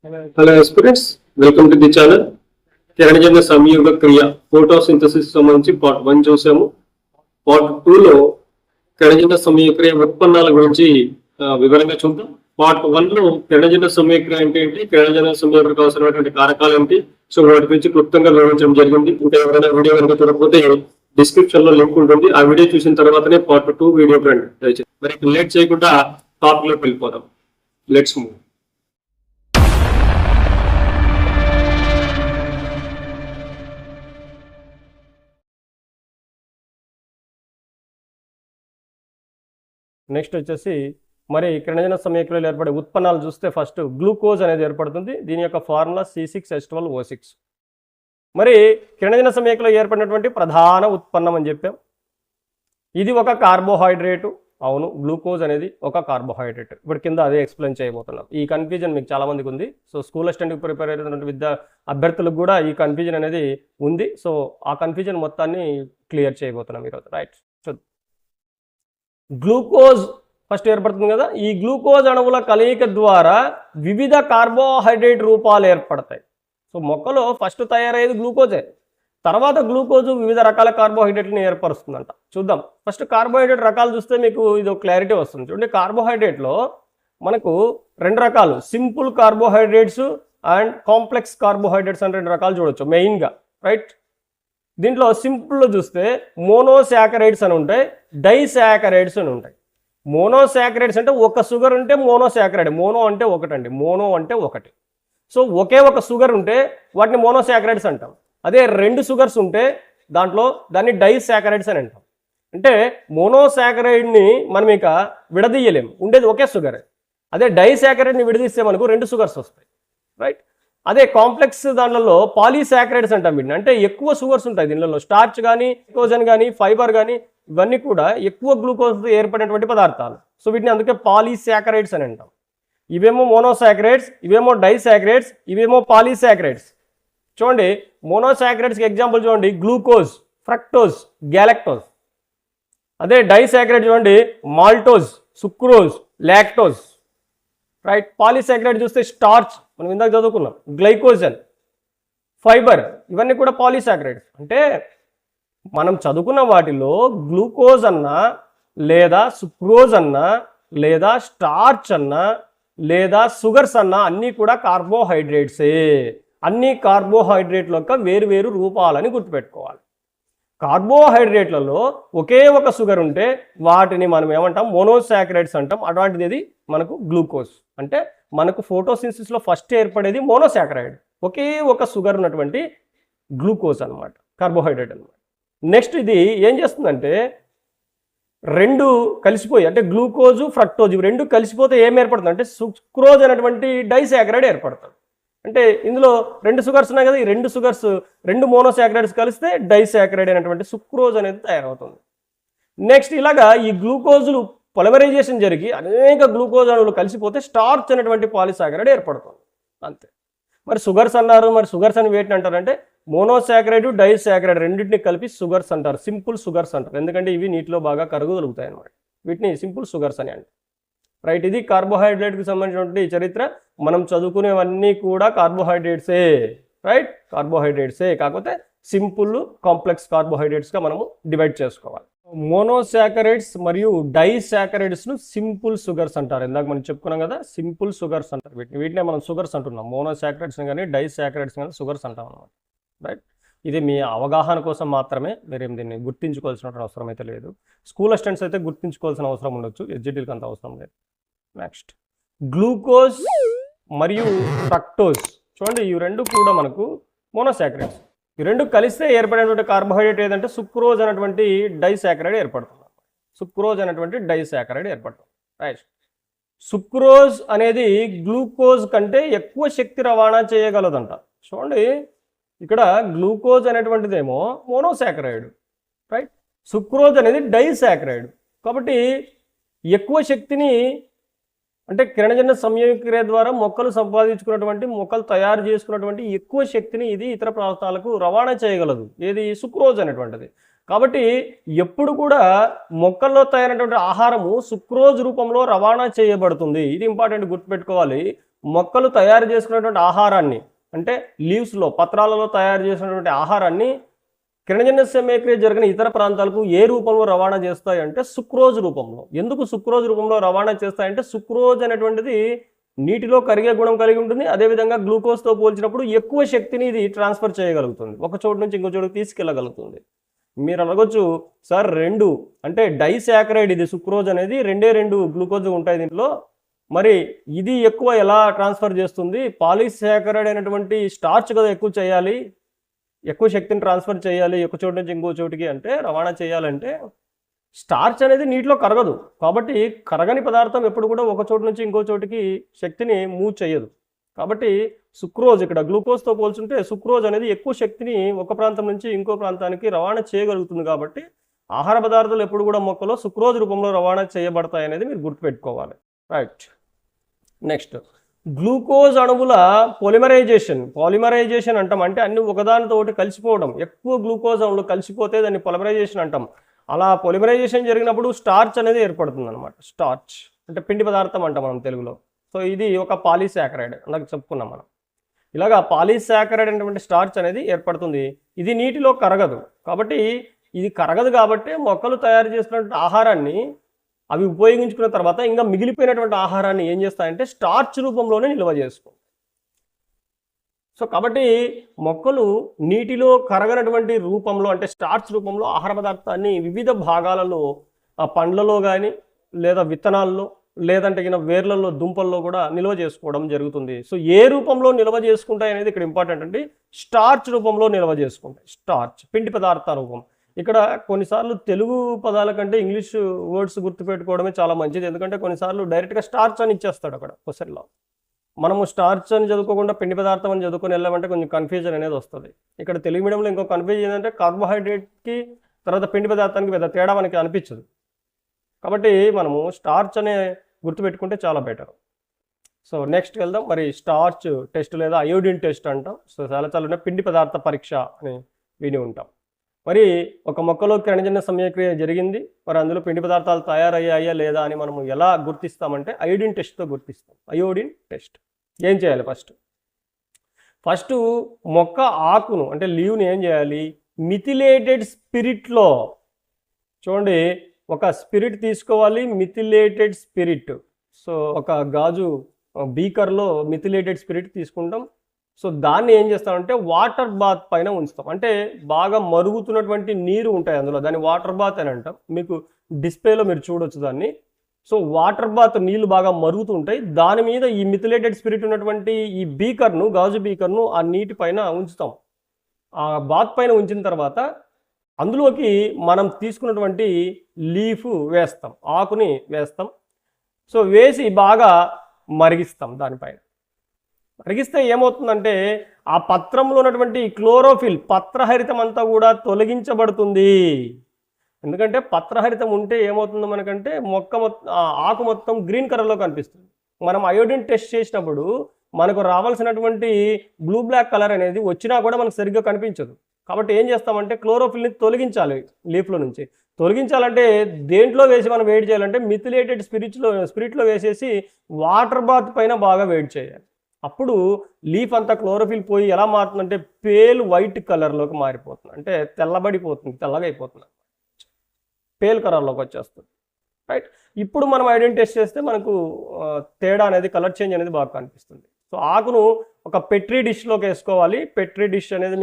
Hello aspirants, welcome to the channel. కిరణజన్య సంయోగ క్రియ ఫోటోసింథసిస్ సంబంధించి పార్ట్ 1 చూసాము. పార్ట్ 2 లో కిరణజన్య సంయోగ క్రియ ఉత్పన్నాల గురించి వివరంగా చూద్దాం. పార్ట్ 1 లో కిరణజన్య సంయోగ క్రియ అంటే ఏంటి, కిరణజన్య సంయోగకు అవసరమైనటువంటి కారకాలు ఏంటి, సో వాటి గురించి క్లుప్తంగా వివరించడం జరిగింది. ఇంకా ఎవరైనా వీడియో కనుక చూడకపోతే డిస్క్రిప్షన్ లో లింక్ ఉంటుంది. ఆ వీడియో చూసిన తర్వాతనే పార్ట్ 2 వీడియో ఫ్రెండ్. మరి లేట్ చేయకుండా టాపిక్ లోకి వెళ్ళిపోదాం. Let's move. నెక్స్ట్ వచ్చేసి మరి కిరణజన్య సంయోగక్రియలో ఏర్పడే ఉత్పన్నాలు చూస్తే ఫస్ట్ గ్లూకోజ్ అనేది ఏర్పడుతుంది. దీని యొక్క ఫార్ములా C6H12O6. మరి కిరణజన్య సంయోగక్రియలో ఏర్పడినటువంటి ప్రధాన ఉత్పన్నం అని చెప్పాం. ఇది ఒక కార్బోహైడ్రేటు. అవును, గ్లూకోజ్ అనేది ఒక కార్బోహైడ్రేట్. ఇప్పుడు కింద అదే ఎక్స్ప్లెయిన్ చేయబోతున్నాం. ఈ కన్ఫ్యూజన్ మీకు చాలా మందికి ఉంది. సో స్కూల్ అసిస్టెంట్కి ప్రిపేర్ అయినటువంటి అభ్యర్థులకు కూడా ఈ కన్ఫ్యూజన్ అనేది ఉంది. సో ఆ కన్ఫ్యూజన్ మొత్తాన్ని క్లియర్ చేయబోతున్నాం ఈరోజు. రైట్, గ్లూకోజ్ ఫస్ట్ ఏర్పడుతుంది కదా. ఈ గ్లూకోజ్ అణువుల కలయిక ద్వారా వివిధ కార్బోహైడ్రేట్ రూపాలు ఏర్పడతాయి. సో మొక్కలో ఫస్ట్ తయారయ్యేది గ్లూకోజే, తర్వాత గ్లూకోజు వివిధ రకాల కార్బోహైడ్రేట్లను ఏర్పరుస్తుందంట. చూద్దాం. ఫస్ట్ కార్బోహైడ్రేట్ రకాలు చూస్తే మీకు ఇది ఒక క్లారిటీ వస్తుంది. చూడండి, కార్బోహైడ్రేట్లో మనకు రెండు రకాలు, simple carbohydrates and complex carbohydrates అని రెండు రకాలు చూడొచ్చు మెయిన్గా. రైట్, దీంట్లో సింపుల్లో చూస్తే మోనోసాకరైడ్స్ అని ఉంటాయి, డైసాకరైడ్స్ అని ఉంటాయి. మోనోసాకరైడ్స్ అంటే ఒక షుగర్ ఉంటే మోనోసాకరైడ్. మోనో అంటే ఒకటండి, మోనో అంటే ఒకటి. సో ఒకే ఒక షుగర్ ఉంటే వాటిని మోనోసాకరైడ్స్ అంటాం. అదే రెండు షుగర్స్ ఉంటే దాన్ని డైసాకరైడ్స్ అని అంటాం. అంటే మోనోసాకరైడ్ని మనం ఇక విడదీయలేం, ఉండేది ఒకే షుగర్. అదే డైసాకరైడ్ని విడదీస్తే మనకు రెండు షుగర్స్ వస్తాయి. రైట్, అదే కాంప్లెక్స్ దాంట్లో పాలీసాకరైడ్స్ అంటాం వీటిని. అంటే ఎక్కువ షుగర్స్ ఉంటాయి దీనిలో. స్టార్చ్ కానీ, గ్లూకోజన్ కానీ, ఫైబర్ కానీ ఇవన్నీ కూడా ఎక్కువ గ్లూకోజ్తో ఏర్పడినటువంటి పదార్థాలు. సో వీటిని అందుకే పాలీసాకరైడ్స్ అని అంటాం. ఇవేమో మోనోసాకరైడ్స్, ఇవేమో డైసాకరైడ్స్, ఇవేమో పాలీసాకరైడ్స్. చూడండి, మోనోసాకరైడ్స్కి ఎగ్జాంపుల్ చూడండి, గ్లూకోజ్, ఫ్రక్టోజ్, గ్యాలక్టోజ్. అదే డైసాకరైడ్ చూడండి, maltose, sucrose, lactose. Right, polysaccharide చూస్తే స్టార్చ్, మనం ఇందాక చదువుకున్నాం, గ్లైకోజన్, ఫైబర్, ఇవన్నీ కూడా పాలీసాకరైడ్స్. అంటే మనం చదువుకున్న వాటిలో గ్లూకోజ్ అన్నా, లేదా సుక్రోజ్ అన్నా, లేదా స్టార్చ్ అన్నా, లేదా షుగర్స్ అన్నా అన్నీ కూడా కార్బోహైడ్రేట్సే. అన్ని కార్బోహైడ్రేట్ల యొక్క వేరు వేరు రూపాలని గుర్తుపెట్టుకోవాలి. కార్బోహైడ్రేట్లలో ఒకే ఒక షుగర్ ఉంటే వాటిని మనం ఏమంటాం, మోనోసాకరైడ్స్ అంటాం. అటువంటిది మనకు గ్లూకోజ్. అంటే మనకు ఫోటోసింథసిస్లో ఫస్ట్ ఏర్పడేది మోనోసాకరైడ్, ఒకే ఒక షుగర్ ఉన్నటువంటి గ్లూకోజ్ అనమాట, కార్బోహైడ్రేట్ అనమాట. నెక్స్ట్ ఇది ఏం చేస్తుందంటే రెండు కలిసిపోయి, అంటే గ్లూకోజు, ఫ్రక్టోజ్ ఇవి రెండు కలిసిపోతే ఏం ఏర్పడుతుంది అంటే సుక్రోజ్ అనేటువంటి డైసాకరైడ్ ఏర్పడుతుంది. అంటే ఇందులో రెండు షుగర్స్ ఉన్నాయి కదా, ఈ రెండు షుగర్స్, రెండు మోనోసాకరైడ్స్ కలిస్తే డైసాకరైడ్ అనేటువంటి సుక్రోజ్ అనేది తయారవుతుంది. నెక్స్ట్ ఇలాగా ఈ గ్లూకోజులు పొలిమరైజేషన్ జరిగి అనేక గ్లూకోజ్ అణువులు కలిసిపోతే స్టార్చ్ అనేటువంటి పాలిసాకరైడ్ ఏర్పడుతుంది. అంతే. మరి షుగర్స్ అన్నారు, మరి షుగర్స్ అని వేటిని అంటారంటే మోనోసాకరైడ్, డైసాకరైడ్ రెండింటిని కలిపి షుగర్స్ అంటారు, సింపుల్ షుగర్స్ అంటారు. ఎందుకంటే ఇవి నీటిలో బాగా కరగగలుగుతాయి అన్నమాట. వీటిని సింపుల్ షుగర్స్ అని అంటారు. రైట్, ఇది కార్బోహైడ్రేట్కి సంబంధించినటువంటి చరిత్ర. మనం చదువుకునేవన్నీ కూడా కార్బోహైడ్రేట్సే. రైట్, కార్బోహైడ్రేట్సే, కాకపోతే సింపుల్, కాంప్లెక్స్ కార్బోహైడ్రేట్స్గా మనము డివైడ్ చేసుకోవాలి. మోనోసాకరైడ్స్ మరియు డైసాకరైడ్స్ను సింపుల్ షుగర్స్ అంటారు. ఇందాక మనం చెప్పుకున్నాం కదా, సింపుల్ షుగర్స్ అంటారు వీటినే మనం షుగర్స్ అంటున్నాం. మోనోసాకరైడ్స్ని కానీ డైసాకరైడ్స్ కానీ షుగర్స్ అంటాం అన్నమాట. రైట్, ఇది మీ అవగాహన కోసం మాత్రమే, మీరేం దీన్ని గుర్తించుకోవాల్సిన అవసరం అయితే లేదు. స్కూల్ అసిస్టెంట్స్ అయితే గుర్తించుకోవాల్సిన అవసరం ఉండొచ్చు, ఎడ్జిటీలకు అంత అవసరం లేదు. నెక్స్ట్ గ్లూకోజ్ మరియు ఫ్రక్టోజ్. చూడండి, ఈ రెండు కూడా మనకు మోనోసాకరైడ్స్. ఈ రెండు కలిస్తే ఏర్పడినటువంటి కార్బోహైడ్రేట్ ఏదంటే సుక్రోజ్ అనేటువంటి డైసాకరైడ్ ఏర్పడుతుంది. సుక్రోజ్ అనేటువంటి డైసాకరైడ్ ఏర్పడుతుంది. రైట్, సుక్రోజ్ అనేది గ్లూకోజ్ కంటే ఎక్కువ శక్తి రవాణా చేయగలదంట. చూడండి, ఇక్కడ గ్లూకోజ్ అనేటువంటిదేమో మోనోసాకరైడ్, రైట్, సుక్రోజ్ అనేది డైసాకరైడ్. కాబట్టి ఎక్కువ శక్తిని, అంటే కిరణజన్య సంయోగక్రియ ద్వారా మొక్కలు సంపాదించుకున్నటువంటి, మొక్కలు తయారు చేసుకున్నటువంటి ఎక్కువ శక్తిని ఇది ఇతర ప్రాంతాలకు రవాణా చేయగలదు. ఏది, సుక్రోజ్ అనేటువంటిది. కాబట్టి ఎప్పుడు కూడా మొక్కల్లో తయారైనటువంటి ఆహారము సుక్రోజ్ రూపంలో రవాణా చేయబడుతుంది. ఇది ఇంపార్టెంట్, గుర్తుపెట్టుకోవాలి. మొక్కలు తయారు చేసుకున్నటువంటి ఆహారాన్ని, అంటే లీవ్స్లో, పత్రాలలో తయారు చేసినటువంటి ఆహారాన్ని కిరణజన్య సమయక్రియ జరిగిన ఇతర ప్రాంతాలకు ఏ రూపంలో రవాణా చేస్తాయి అంటే సుక్రోజ్ రూపంలో. ఎందుకు సుక్రోజ్ రూపంలో రవాణా చేస్తాయంటే సుక్రోజ్ అనేటువంటిది నీటిలో కరిగే గుణం కలిగి ఉంటుంది. అదేవిధంగా గ్లూకోజ్తో పోల్చినప్పుడు ఎక్కువ శక్తిని ఇది ట్రాన్స్ఫర్ చేయగలుగుతుంది, ఒక చోటు నుంచి ఇంకో చోటుకి తీసుకెళ్ళగలుగుతుంది. మీరు అడగొచ్చు, సార్ రెండు అంటే డైసాకరైడ్ ఇది సుక్రోజ్ అనేది, రెండు గ్లూకోజ్ ఉంటాయి దీంట్లో, మరి ఇది ఎక్కువ ఎలా ట్రాన్స్ఫర్ చేస్తుంది? పాలీసాకరైడ్ అయినటువంటి స్టార్చ్ కదా ఎక్కువ చేయాలి, ఎక్కువ శక్తిని ట్రాన్స్ఫర్ చేయాలి ఒక చోటు నుంచి ఇంకో చోటుకి, అంటే రవాణా చేయాలంటే స్టార్చ్ అనేది నీటిలో కరగదు. కాబట్టి కరగని పదార్థం ఎప్పుడు కూడా ఒక చోటు నుంచి ఇంకో చోటుకి శక్తిని మూవ్ చేయదు. కాబట్టి సుక్రోజ్ ఇక్కడ గ్లూకోజ్తో పోల్చుంటే సుక్రోజ్ అనేది ఎక్కువ శక్తిని ఒక ప్రాంతం నుంచి ఇంకో ప్రాంతానికి రవాణా చేయగలుగుతుంది. కాబట్టి ఆహార పదార్థాలు ఎప్పుడు కూడా మొక్కలో సుక్రోజ్ రూపంలో రవాణా చేయబడతాయి అనేది మీరు గుర్తుపెట్టుకోవాలి. రైట్. నెక్స్ట్, గ్లూకోజ్ అణువుల పాలిమరైజేషన్ అంటాం. అంటే అన్ని ఒకదానితో ఒకటి కలిసిపోవడం. ఎక్కువ గ్లూకోజ్ అణువులు కలిసిపోతే దాన్ని పాలిమరైజేషన్ అంటాం. అలా పాలిమరైజేషన్ జరిగినప్పుడు స్టార్చ్ అనేది ఏర్పడుతుంది అనమాట. స్టార్చ్ అంటే పిండి పదార్థం అంటాం మనం తెలుగులో. సో ఇది ఒక పాలీసాకరైడ్ నాకు చెప్పుకున్నాం మనం. ఇలాగా పాలీసాకరైడ్ అనేటువంటి స్టార్చ్ అనేది ఏర్పడుతుంది. ఇది నీటిలో కరగదు. కాబట్టి ఇది కరగదు కాబట్టి మొక్కలు తయారు చేసినటువంటి ఆహారాన్ని అవి ఉపయోగించుకున్న తర్వాత ఇంకా మిగిలిపోయినటువంటి ఆహారాన్ని ఏం చేస్తాయంటే స్టార్చ్ రూపంలోనే నిల్వ చేసుకుంటాయి. సో కాబట్టి మొక్కలు నీటిలో కరగనటువంటి రూపంలో అంటే స్టార్చ్ రూపంలో ఆహార పదార్థాన్ని వివిధ భాగాలలో, ఆ పండ్లలో కానీ లేదా విత్తనాల్లో లేదంటే వేర్లలో, దుంపల్లో కూడా నిల్వ చేసుకోవడం జరుగుతుంది. సో ఏ రూపంలో నిల్వ చేసుకుంటాయి అనేది ఇక్కడ ఇంపార్టెంట్ అండి. స్టార్చ్ రూపంలో నిల్వ చేసుకుంటాయి. స్టార్చ్ పిండి పదార్థ రూపం. ఇక్కడ కొన్నిసార్లు తెలుగు పదాల కంటే ఇంగ్లీష్ వర్డ్స్ గుర్తుపెట్టుకోవడమే చాలా మంచిది. ఎందుకంటే కొన్నిసార్లు డైరెక్ట్గా స్టార్చ్ అని ఇచ్చేస్తాడు అక్కడ క్వశ్చన్లో. మనము స్టార్చ్ అని చదువుకోకుండా పిండి పదార్థం అని చదువుకొని వెళ్ళామంటే కొంచెం కన్ఫ్యూజన్ అనేది వస్తుంది. ఇక్కడ తెలుగు మీడియంలో ఇంకో కన్ఫ్యూజన్ ఏంటంటే కార్బోహైడ్రేట్కి తర్వాత పిండి పదార్థానికి పెద్ద తేడా మనకి అనిపించదు. కాబట్టి మనము స్టార్చ్ అనే గుర్తుపెట్టుకుంటే చాలా బెటర్. సో నెక్స్ట్ వెళ్దాం. మరి స్టార్చ్ టెస్ట్ లేదా అయోడిన్ టెస్ట్ అంటాం. సో చాలా పిండి పదార్థ పరీక్ష అని విని ఉంటాం. మరి ఒక మొక్కలో కిరణజన్య సమయక్రియ జరిగింది, మరి అందులో పిండి పదార్థాలు తయారయ్యాయా లేదా అని మనము ఎలా గుర్తిస్తామంటే అయోడిన్ టెస్ట్తో గుర్తిస్తాం. అయోడిన్ టెస్ట్ ఏం చేయాలి? ఫస్ట్ మొక్క ఆకును అంటే లీవ్ని ఏం చేయాలి? మిథిలేటెడ్ స్పిరిట్లో, చూడండి, ఒక స్పిరిట్ తీసుకోవాలి, మిథిలేటెడ్ స్పిరిట్. సో ఒక గాజు బీకర్లో మిథిలేటెడ్ స్పిరిట్ తీసుకుంటాం. సో దాన్ని ఏం చేస్తామంటే వాటర్ బాత్ పైన ఉంచుతాం. అంటే బాగా మరుగుతున్నటువంటి నీరు ఉంటాయి అందులో, దాన్ని వాటర్ బాత్ అని అంటాం. మీకు డిస్ప్లేలో మీరు చూడొచ్చు దాన్ని. సో వాటర్ బాత్ నీళ్లు బాగా మరుగుతుంటాయి, దాని మీద ఈ మిథిలేటెడ్ స్పిరిట్ ఉన్నటువంటి ఈ బీకర్ను, గాజు బీకర్ను ఆ నీటి పైన ఉంచుతాం. ఆ బాత్ పైన ఉంచిన తర్వాత అందులోకి మనం తీసుకున్నటువంటి లీఫ్ వేస్తాం, ఆకుని వేస్తాం. సో వేసి బాగా మరిగిస్తాం. దానిపైన మరిగిస్తే ఏమవుతుందంటే ఆ పత్రంలో ఉన్నటువంటి క్లోరోఫిల్, పత్రహరితం అంతా కూడా తొలగించబడుతుంది. ఎందుకంటే పత్రహరితం ఉంటే ఏమవుతుందో మనకంటే ఆకు మొత్తం గ్రీన్ కలర్లో కనిపిస్తుంది. మనం అయోడిన్ టెస్ట్ చేసినప్పుడు మనకు రావాల్సినటువంటి బ్లూ బ్లాక్ కలర్ అనేది వచ్చినా కూడా మనకు సరిగ్గా కనిపించదు. కాబట్టి ఏం చేస్తామంటే క్లోరోఫిల్ని తొలగించాలి లీఫ్లో నుంచి. తొలగించాలంటే దేంట్లో వేసి మనం వేడి చేయాలంటే మిథిలేటెడ్ స్పిరిట్లో వేసేసి వాటర్ బాత్ పైన బాగా వేడి చేయాలి. అప్పుడు లీఫ్ అంతా క్లోరోఫిల్ పోయి ఎలా మారుతుందంటే పేల్ వైట్ కలర్లోకి మారిపోతుంది. అంటే తెల్లబడిపోతుంది, తెల్లగా అయిపోతుంది, పేల్ కలర్లోకి వచ్చేస్తుంది. రైట్. ఇప్పుడు మనం అయోడిన్ టెస్ట్ చేస్తే మనకు తేడా అనేది, కలర్ చేంజ్ అనేది బాగా కనిపిస్తుంది. సో ఆకును ఒక పెట్రీ డిష్లోకి వేసుకోవాలి. పెట్రీ డిష్ అనేది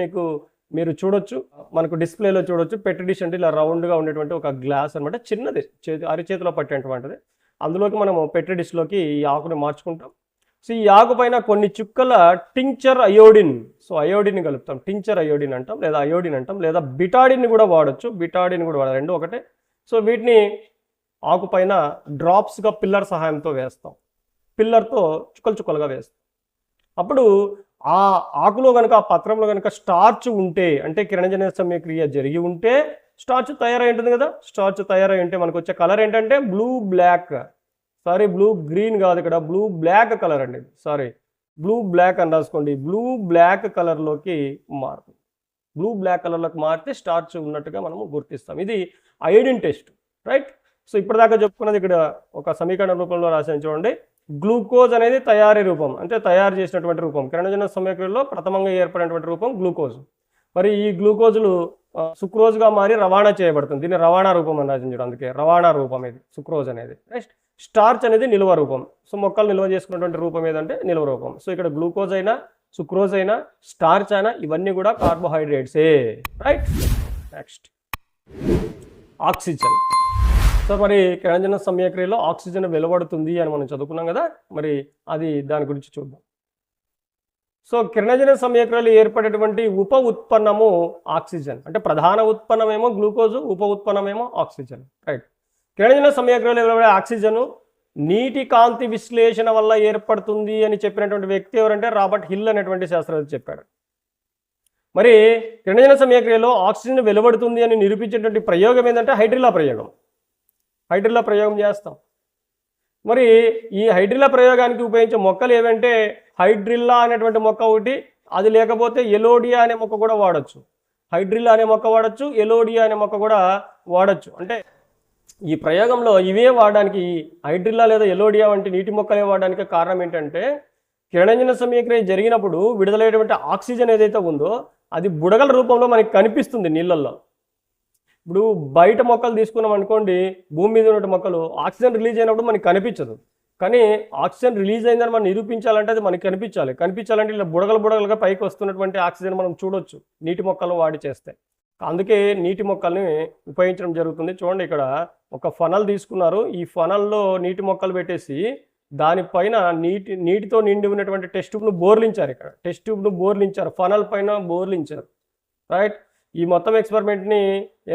మీరు చూడొచ్చు, మనకు డిస్ప్లేలో చూడొచ్చు. పెట్రీ డిష్ అంటే ఇలా రౌండ్గా ఉండేటువంటి ఒక గ్లాస్ అనమాట, చిన్నది, అరిచేతిలో పట్టేటువంటిది. అందులోకి మనము పెట్రీ డిష్లోకి ఈ ఆకుని మార్చుకుంటాం. సో ఈ ఆకు పైన కొన్ని చుక్కల టింక్చర్ అయోడిన్, సో అయోడిన్ కలుపుతాం. టింక్చర్ అయోడిన్ అంటాం, లేదా అయోడిన్ అంటాం, లేదా బిటాడిన్ కూడా వాడచ్చు. బిటాడిన్ కూడా వాడాలి, రెండు ఒకటే. సో వీటిని ఆకు పైన డ్రాప్స్గా పిల్లర్ సహాయంతో వేస్తాం. పిల్లర్తో చుక్కలుగా వేస్తాం. అప్పుడు ఆ ఆకులో కనుక, ఆ పత్రంలో కనుక స్టార్చ్ ఉంటే, అంటే కిరణజన్య సమయక్రియ జరిగి ఉంటే స్టార్చ్ తయారై ఉంటుంది కదా. స్టార్చ్ తయారై ఉంటే మనకు వచ్చే కలర్ ఏంటంటే బ్లూ గ్రీన్ కాదు, ఇక్కడ బ్లూ బ్లాక్ కలర్ అండి. బ్లూ బ్లాక్ అని రాసుకోండి. బ్లూ బ్లాక్ కలర్లోకి మారుతుంది. బ్లూ బ్లాక్ కలర్లోకి మారితే స్టార్చ్ ఉన్నట్టుగా మనము గుర్తిస్తాం. ఇది అయోడిన్ టెస్ట్. రైట్. సో ఇప్పటిదాకా చెప్పుకున్నది ఇక్కడ ఒక సమీకరణ రూపంలో రాసాను చూడండి. గ్లూకోజ్ అనేది తయారీ రూపం, అంటే తయారు చేసినటువంటి రూపం. కిరణజన సమయక్రియలో ప్రథమంగా ఏర్పడినటువంటి రూపం గ్లూకోజ్. మరి ఈ గ్లూకోజులు సుక్రోజ్గా మారి రవాణా చేయబడుతుంది. దీన్ని రవాణా రూపం అని రాసించాడు, అందుకే రవాణా రూపం ఇది సుక్రోజ్ అనేది. నెక్స్ట్ స్టార్చ్ అనేది నిల్వ రూపం. సో మొక్కలు నిల్వ చేసుకున్నటువంటి రూపం ఏదంటే నిల్వ రూపం. సో ఇక్కడ గ్లూకోజ్ అయినా సుక్రోజ్ అయినా స్టార్చ్ అయినా ఇవన్నీ కూడా కార్బోహైడ్రేట్సే, రైట్. Next oxygen. సో మరి కిరణజన సమయక్రియలో ఆక్సిజన్ వెలువడుతుంది అని మనం చదువుకున్నాం కదా, మరి అది దాని గురించి చూద్దాం. సో కిరణజన సమయక్రియలో ఏర్పడేటువంటి ఉప ఉత్పన్నము ఆక్సిజన్. అంటే ప్రధాన ఉత్పన్నమేమో గ్లూకోజు, ఉప ఉత్పన్నమేమో ఆక్సిజన్, రైట్. కిరణజన సమయక్రియలో వెలువడే ఆక్సిజన్ నీటి కాంతి విశ్లేషణ వల్ల ఏర్పడుతుంది అని చెప్పినటువంటి వ్యక్తి ఎవరంటే రాబర్ట్ హిల్ అనేటువంటి శాస్త్రవేత్త చెప్పాడు. మరి కిరణజన సమయక్రియలో ఆక్సిజన్ వెలువడుతుంది అని నిరూపించేటువంటి ప్రయోగం ఏంటంటే హైడ్రిల్లా ప్రయోగం. హైడ్రిల్లా ప్రయోగం చేస్తాం. మరి ఈ హైడ్రిల్లా ప్రయోగానికి ఉపయోగించే మొక్కలు ఏవంటే హైడ్రిల్లా అనేటువంటి మొక్క ఒకటి, అది లేకపోతే ఎలోడియా అనే మొక్క కూడా వాడచ్చు. హైడ్రిల్లా అనే మొక్క వాడచ్చు, ఎలోడియా అనే మొక్క కూడా వాడచ్చు. అంటే ఈ ప్రయోగంలో ఇవే వాడడానికి, హైడ్రిల్లా లేదా ఎలోడియా వంటి నీటి మొక్కలే వాడడానికి కారణం ఏంటంటే కిరణజన సమయక్రియ జరిగినప్పుడు విడుదలయ్యేటువంటి ఆక్సిజన్ ఏదైతే ఉందో అది బుడగల రూపంలో మనకి కనిపిస్తుంది నీళ్ళల్లో. ఇప్పుడు బయట మొక్కలు తీసుకున్నాం అనుకోండి, భూమి మీద ఉన్న మొక్కలు ఆక్సిజన్ రిలీజ్ అయినప్పుడు మనకి కనిపించదు. కానీ ఆక్సిజన్ రిలీజ్ అయిందని మనం నిరూపించాలంటే అది మనకి కనిపించాలంటే ఇలా బుడగలుగా పైకి వస్తున్నటువంటి ఆక్సిజన్ మనం చూడొచ్చు నీటి మొక్కలను వాడి చేస్తే. అందుకే నీటి మొక్కల్ని ఉపయోగించడం జరుగుతుంది. చూడండి, ఇక్కడ ఒక ఫనల్ తీసుకున్నారు. ఈ ఫనల్లో నీటి మొక్కలు పెట్టేసి దానిపైన నీటితో నిండి ఉన్నటువంటి టెస్ట్ ట్యూబ్ను బోర్లించారు. ఇక్కడ టెస్ట్ ట్యూబ్ను బోర్లించారు, ఫనల్ పైన బోర్లించారు, రైట్. ఈ మొత్తం ఎక్స్పెరిమెంట్ని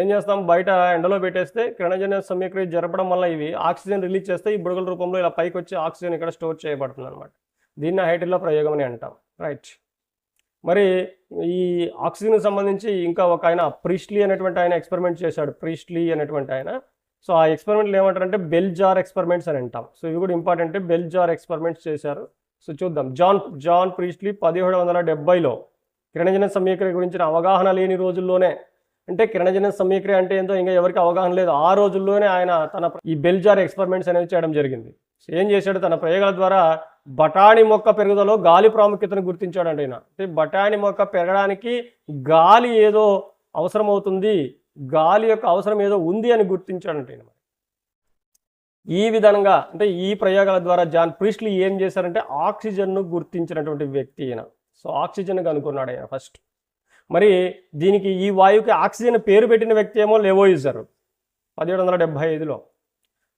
ఏం చేస్తాం, బయట ఎండలో పెట్టేస్తే కిరణజన సమయక్రియ జరపడం వల్ల ఇవి ఆక్సిజన్ రిలీజ్ చేస్తే ఈ బుడగల రూపంలో ఇలా పైకి వచ్చి ఆక్సిజన్ ఇక్కడ స్టోర్ చేయబడుతుంది అనమాట. దీన్ని హైడ్రిల్లా ప్రయోగం అని అంటాం, రైట్. మరి ఈ ఆక్సిజన్కి సంబంధించి ఇంకా ఒక ఆయన ప్రీస్ట్లీ అనేటువంటి ఆయన ఎక్స్పెరిమెంట్ చేశాడు, ప్రీస్ట్లీ అనేటువంటి ఆయన. సో ఆ ఎక్స్పెరిమెంట్లు ఏమంటారంటే బెల్ జార్ ఎక్స్పెరిమెంట్స్ అని అంటాం. సో ఇవి కూడా ఇంపార్టెంట్, బెల్ జార్ ఎక్స్పెరిమెంట్స్ చేశారు. సో చూద్దాం. జాన్ ప్రీస్ట్లీ 1770లో కిరణజన సమయక్రియ గురించిన అవగాహన లేని రోజుల్లోనే, అంటే కిరణజన సమయక్రియ అంటే ఏంటో ఇంకా ఎవరికి అవగాహన లేదు, ఆ రోజుల్లోనే ఆయన ఈ బెల్ జార్ ఎక్స్పెరిమెంట్స్ అనేవి చేయడం జరిగింది. ఏం చేశాడు, తన ప్రయోగాల ద్వారా బఠానీ మొక్క పెరుగుదలలో గాలి ప్రాముఖ్యతను గుర్తించాడంటే ఆయన. అంటే బఠానీ మొక్క పెరగడానికి గాలి ఏదో అవసరం అవుతుంది, గాలి యొక్క అవసరం ఏదో ఉంది అని గుర్తించాడంటే ఆయన. ఈ విధంగా అంటే ఈ ప్రయోగాల ద్వారా జాన్ ప్రీస్ట్లీ ఏం చేశారంటే ఆక్సిజన్ను గుర్తించినటువంటి వ్యక్తి ఈయన. సో ఆక్సిజన్ కనుక్కున్నాడు ఆయన ఫస్ట్. మరి దీనికి ఈ వాయువుకి ఆక్సిజన్ పేరు పెట్టిన వ్యక్తి ఏమో లెవోయిజర్ 1775లో.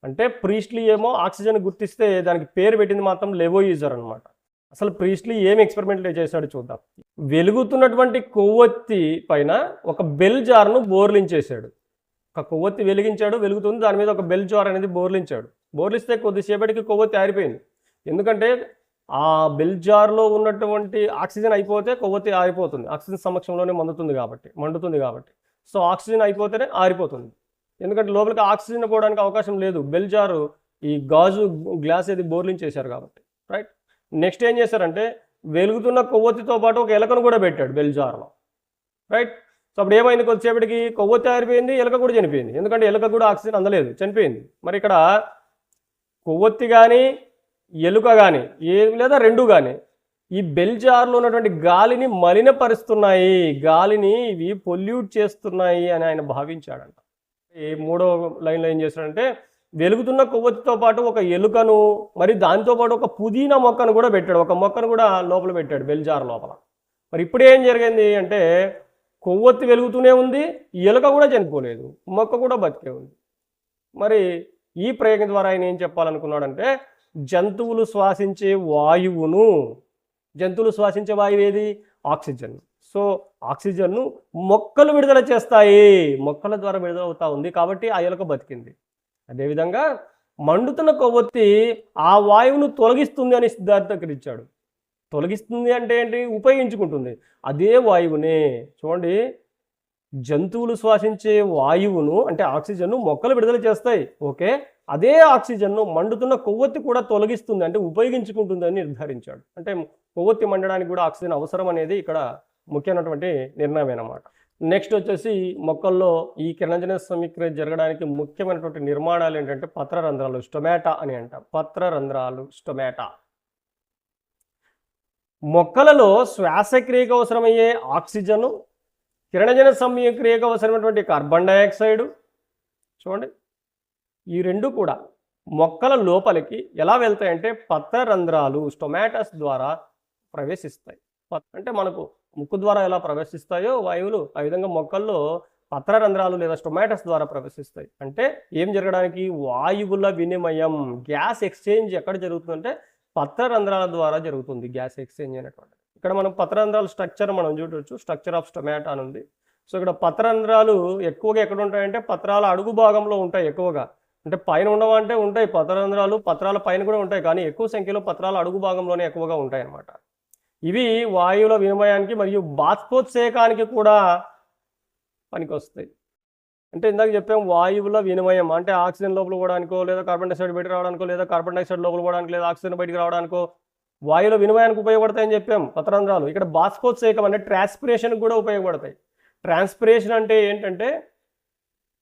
అంటే ప్రీస్ట్లీ ఏమో ఆక్సిజన్ గుర్తిస్తే దానికి పేరు పెట్టింది మాత్రం లెవోయిజర్ అనమాట. అసలు ప్రీస్ట్లీ ఏమి ఎక్స్పెరిమెంట్లు చేశాడు చూద్దాం. వెలుగుతున్నటువంటి కొవ్వొత్తి పైన ఒక బెల్ జార్ను బోర్లించేశాడు. ఒక కొవ్వొత్తి వెలిగించాడు, వెలుగుతుంది, దాని మీద ఒక బెల్ జార్ అనేది బోర్లించాడు. బోర్లిస్తే కొద్దిసేపటికి కొవ్వొత్తి ఆరిపోయింది. ఎందుకంటే ఆ బెల్ జార్లో ఉన్నటువంటి ఆక్సిజన్ అయిపోతే కొవ్వొత్తి ఆరిపోతుంది, ఆక్సిజన్ సమక్షంలోనే మండుతుంది కాబట్టి. సో ఆక్సిజన్ అయిపోతేనే ఆరిపోతుంది, ఎందుకంటే లోపలికి ఆక్సిజన్ పోవడానికి అవకాశం లేదు. బెల్ జారు ఈ గాజు గ్లాస్ ఏది బోర్లించేశారు కాబట్టి, రైట్. నెక్స్ట్ ఏం చేశారంటే వెలుగుతున్న కొవ్వొత్తితో పాటు ఒక ఎలకను కూడా పెట్టాడు బెల్ జార్లో, రైట్. సో అప్పుడు ఏమైంది, కొద్దిసేపటికి కొవ్వొత్తి ఆరిపోయింది, ఎలక కూడా చనిపోయింది. ఎందుకంటే ఎలక కూడా ఆక్సిజన్ అందలేదు, చనిపోయింది. మరి ఇక్కడ కొవ్వొత్తి కానీ ఎలుక కానీ లేదా రెండు కానీ ఈ బెల్ జార్లో ఉన్నటువంటి గాలిని మలినపరుస్తున్నాయి, గాలిని ఇవి పొల్యూట్ చేస్తున్నాయి అని ఆయన భావించాడంట. ఈ మూడో లైన్లో ఏం చేశాడంటే వెలుగుతున్న కొవ్వొత్తితో పాటు ఒక ఎలుకను, మరి దాంతోపాటు ఒక పుదీనా మొక్కను కూడా పెట్టాడు, ఒక మొక్కను కూడా లోపల పెట్టాడు బెల్ జార్ లోపల. మరి ఇప్పుడు ఏం జరిగింది అంటే కొవ్వొత్తి వెలుగుతూనే ఉంది, ఎలుక కూడా చనిపోలేదు, మొక్క కూడా బతికే ఉంది. మరి ఈ ప్రయోగం ద్వారా ఆయన ఏం చెప్పాలనుకున్నాడంటే జంతువులు శ్వాసించే వాయువు ఏది, ఆక్సిజన్. సో ఆక్సిజన్ను మొక్కలు విడుదల చేస్తాయి, మొక్కల ద్వారా విడుదల అవుతా ఉంది కాబట్టి ఆ ఎలుక బతికింది. అదేవిధంగా మండుతున్న కొవ్వొత్తి ఆ వాయువును తొలగిస్తుంది అని సిద్ధార్థకరించాడు. తొలగిస్తుంది అంటే ఏంటి, ఉపయోగించుకుంటుంది. అదే వాయువునే చూడండి, జంతువులు శ్వాసించే వాయువును అంటే ఆక్సిజన్ను మొక్కలు విడుదల చేస్తాయి, ఓకే. అదే ఆక్సిజన్ను మండుతున్న కొవ్వొత్తి కూడా తొలగిస్తుంది, అంటే ఉపయోగించుకుంటుంది అని నిర్ధారించాడు. అంటే కొవ్వొత్తి మండడానికి కూడా ఆక్సిజన్ అవసరం అనేది ఇక్కడ ముఖ్యమైనటువంటి నిర్ణయం అన్నమాట. నెక్స్ట్ వచ్చేసి మొక్కల్లో ఈ కిరణజన్య సమీక్రియ జరగడానికి ముఖ్యమైనటువంటి నిర్మాణాలు ఏంటంటే పత్రరంధ్రాలు, స్టొమాటా అని అంటాం. పత్రరంధ్రాలు, స్టొమాటా. మొక్కలలో శ్వాసక్రియకు అవసరమయ్యే ఆక్సిజను, కిరణజన్య సమీక్రియకు అవసరమైనటువంటి కార్బన్ డైఆక్సైడ్, చూడండి ఈ రెండు కూడా మొక్కల లోపలికి ఎలా వెళ్తాయంటే పత్రరంధ్రాలు, స్టొమాటాస్ ద్వారా ప్రవేశిస్తాయి. అంటే మనకు ముక్కు ద్వారా ఎలా ప్రవేశిస్తాయో వాయువులు, ఆ విధంగా మొక్కల్లో పత్రరంధ్రాలు లేదా స్టొమాటాస్ ద్వారా ప్రవేశిస్తాయి. అంటే ఏం జరగడానికి? వాయువుల వినిమయం, గ్యాస్ ఎక్స్చేంజ్ ఎక్కడ జరుగుతుందంటే పత్రరంధ్రాల ద్వారా జరుగుతుంది గ్యాస్ ఎక్స్చేంజ్ అనేటువంటిది. ఇక్కడ మనం పత్రరంధ్రాల స్ట్రక్చర్ మనం చూడవచ్చు, స్ట్రక్చర్ ఆఫ్ స్టొమాటా అని ఉంది. సో ఇక్కడ పత్రరంధ్రాలు ఎక్కువగా ఎక్కడ ఉంటాయంటే పత్రాల అడుగు భాగంలో ఉంటాయి ఎక్కువగా. అంటే పైన ఉండవంటే ఉంటాయి పత్రరంధ్రాలు, పత్రాల పైన కూడా ఉంటాయి, కానీ ఎక్కువ సంఖ్యలో పత్రాల అడుగు భాగంలోనే ఎక్కువగా ఉంటాయి అన్నమాట. ఇవి వాయువుల వినిమయానికి మరియు బాష్పోత్సేకానికి కూడా పనికొస్తాయి. అంటే ఇందాక చెప్పాం వాయువుల వినిమయం అంటే ఆక్సిజన్ లోపల పోవడానికో, లేదా కార్బన్ డైఆక్సైడ్ బయటకు రావడానికో, లేదా కార్బన్ డైఆక్సైడ్ లోపల పోవడానికి, లేదా ఆక్సిజన్ బయటకు రావడానికో వాయువుల వినిమయానికి ఉపయోగపడతాయని చెప్పాం పత్రరంధ్రాలు. ఇక్కడ బాష్పోత్సేకం అంటే ట్రాన్స్పిరేషన్కి కూడా ఉపయోగపడతాయి. ట్రాన్స్పిరేషన్ అంటే ఏంటంటే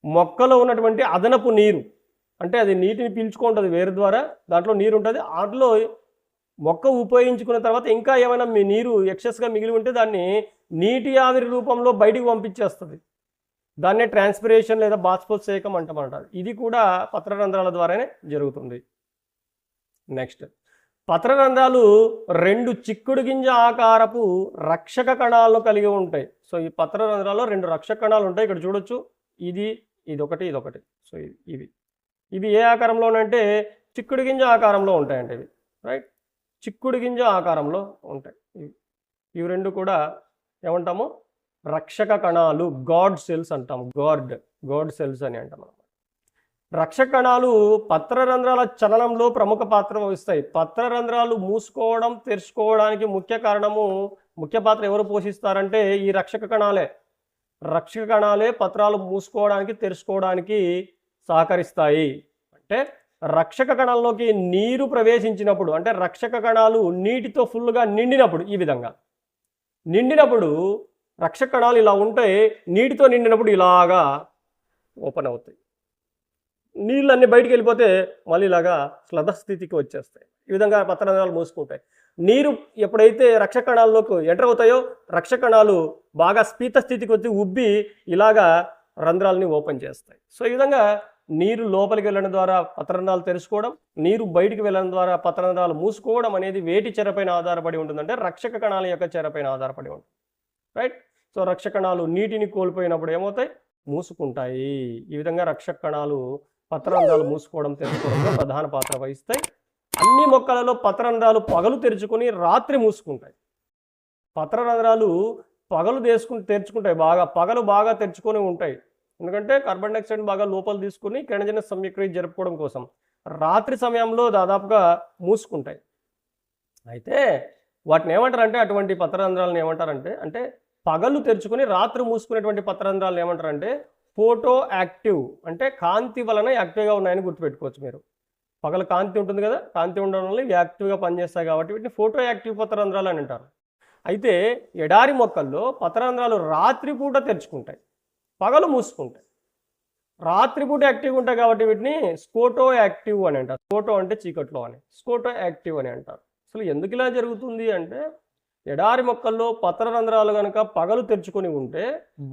మొక్కలో ఉన్నటువంటి అదనపు నీరు, అంటే అది నీటిని పీల్చుకుంటుంది వేరు ద్వారా, దాంట్లో నీరు ఉంటుంది, దాంట్లో మొక్క ఉపయోగించుకున్న తర్వాత ఇంకా ఏమైనా మీ నీరు ఎక్సెస్గా మిగిలి ఉంటే దాన్ని నీటి ఆవిరి రూపంలో బయటికి పంపించేస్తుంది. దాన్నే ట్రాన్స్పిరేషన్ లేదా బాష్పోత్సేకం అంటామంటారు. ఇది కూడా పత్రరంధ్రాల ద్వారానే జరుగుతుంది. నెక్స్ట్, పత్రరంధ్రాలు 2 చిక్కుడు గింజ ఆకారపు రక్షక కణాలను కలిగి ఉంటాయి. సో ఈ పత్రరంధ్రాల్లో 2 రక్షక కణాలు ఉంటాయి. ఇక్కడ చూడొచ్చు, ఇది ఇదొకటి ఇదొకటి. సో ఇవి ఏ ఆకారంలో అంటే చిక్కుడు గింజ ఆకారంలో ఉంటాయండి ఇవి, రైట్? చిక్కుడు గింజ ఆకారంలో ఉంటాయి. ఇవి రెండు కూడా ఏమంటాము? రక్షక కణాలు, గాడ్ సెల్స్ అంటాము. గాడ్ సెల్స్ అని అంటాం అన్నమాట. రక్షక కణాలు పత్రరంధ్రాల చలనంలో ప్రముఖ పాత్ర వహిస్తాయి. పత్రరంధ్రాలు మూసుకోవడం, తెరుచుకోవడానికి ముఖ్య పాత్ర ఎవరు పోషిస్తారంటే ఈ రక్షక కణాలే. రక్షక కణాలే పత్రాలు మూసుకోవడానికి, తెరుచుకోవడానికి సహకరిస్తాయి. అంటే రక్షక కణాల్లోకి నీరు ప్రవేశించినప్పుడు, అంటే రక్షక కణాలు నీటితో ఫుల్గా నిండినప్పుడు, ఈ విధంగా నిండినప్పుడు రక్షక కణాలు ఇలా ఉంటాయి, నీటితో నిండినప్పుడు ఇలాగా ఓపెన్ అవుతాయి. నీళ్ళన్నీ బయటికి వెళ్ళిపోతే మళ్ళీ ఇలాగా స్లధ స్థితికి వచ్చేస్తాయి. ఈ విధంగా పత్రరంధ్రాలు మూసుకుంటాయి. నీరు ఎప్పుడైతే రక్షక కణాల్లోకి ఎంటర్ అవుతాయో రక్షక కణాలు బాగా స్ఫీత స్థితికి వచ్చి ఉబ్బి ఇలాగా రంధ్రాలని ఓపెన్ చేస్తాయి. సో ఈ విధంగా నీరు లోపలికి వెళ్ళడం ద్వారా పత్రరంధ్రాలు తెరుచుకోవడం, నీరు బయటికి వెళ్ళడం ద్వారా పత్రరంధ్రాలు మూసుకోవడం అనేది వేటి చెరపైన ఆధారపడి ఉంటుందంటే రక్షక కణాల యొక్క చెరపైన ఆధారపడి ఉంటుంది, రైట్? సో రక్షక కణాలు నీటిని కోల్పోయినప్పుడు ఏమవుతాయి? మూసుకుంటాయి. ఈ విధంగా రక్షక కణాలు పత్రరంధ్రాలు మూసుకోవడం, తెరుచుకోవడంలో ప్రధాన పాత్ర వహిస్తాయి. అన్ని మొక్కలలో పత్రరంధ్రాలు పగలు తెరుచుకొని రాత్రి మూసుకుంటాయి. పత్రరంధ్రాలు పగలు తెరుచుకుంటాయి, పగలు బాగా తెరుచుకొని ఉంటాయి. ఎందుకంటే కార్బన్ డైఆక్సైడ్ బాగా లోపల తీసుకుని కిరణజన్య సమీక్రియ జరుపుకోవడం కోసం. రాత్రి సమయంలో దాదాపుగా మూసుకుంటాయి. అయితే వాటిని ఏమంటారంటే, అటువంటి పత్రరంధ్రాలను ఏమంటారంటే, అంటే పగలు తెరుచుకొని రాత్రి మూసుకునేటువంటి పత్రరంధ్రాలను ఏమంటారంటే ఫోటో యాక్టివ్, అంటే కాంతి వలన యాక్టివ్గా ఉన్నాయని గుర్తుపెట్టుకోవచ్చు మీరు. పగల కాంతి ఉంటుంది కదా, కాంతి ఉండడం వల్ల ఇవి యాక్టివ్గా పనిచేస్తాయి కాబట్టి వీటిని ఫోటో యాక్టివ్ పత్రరంధ్రాలు అని అంటారు. అయితే ఎడారి మొక్కల్లో పత్రరంధ్రాలు రాత్రిపూట తెరుచుకుంటాయి, పగలు మూసుకుంటాయి. రాత్రిపూట యాక్టివ్గా ఉంటాయి కాబట్టి వీటిని స్కోటో యాక్టివ్ అని అంటారు. స్కోటో అంటే చీకట్లో అని, స్కోటో యాక్టివ్ అని అంటారు. అసలు ఎందుకు ఇలా జరుగుతుంది అంటే ఎడారి మొక్కల్లో పత్రరంధ్రాలు కనుక పగలు తెరుచుకొని ఉంటే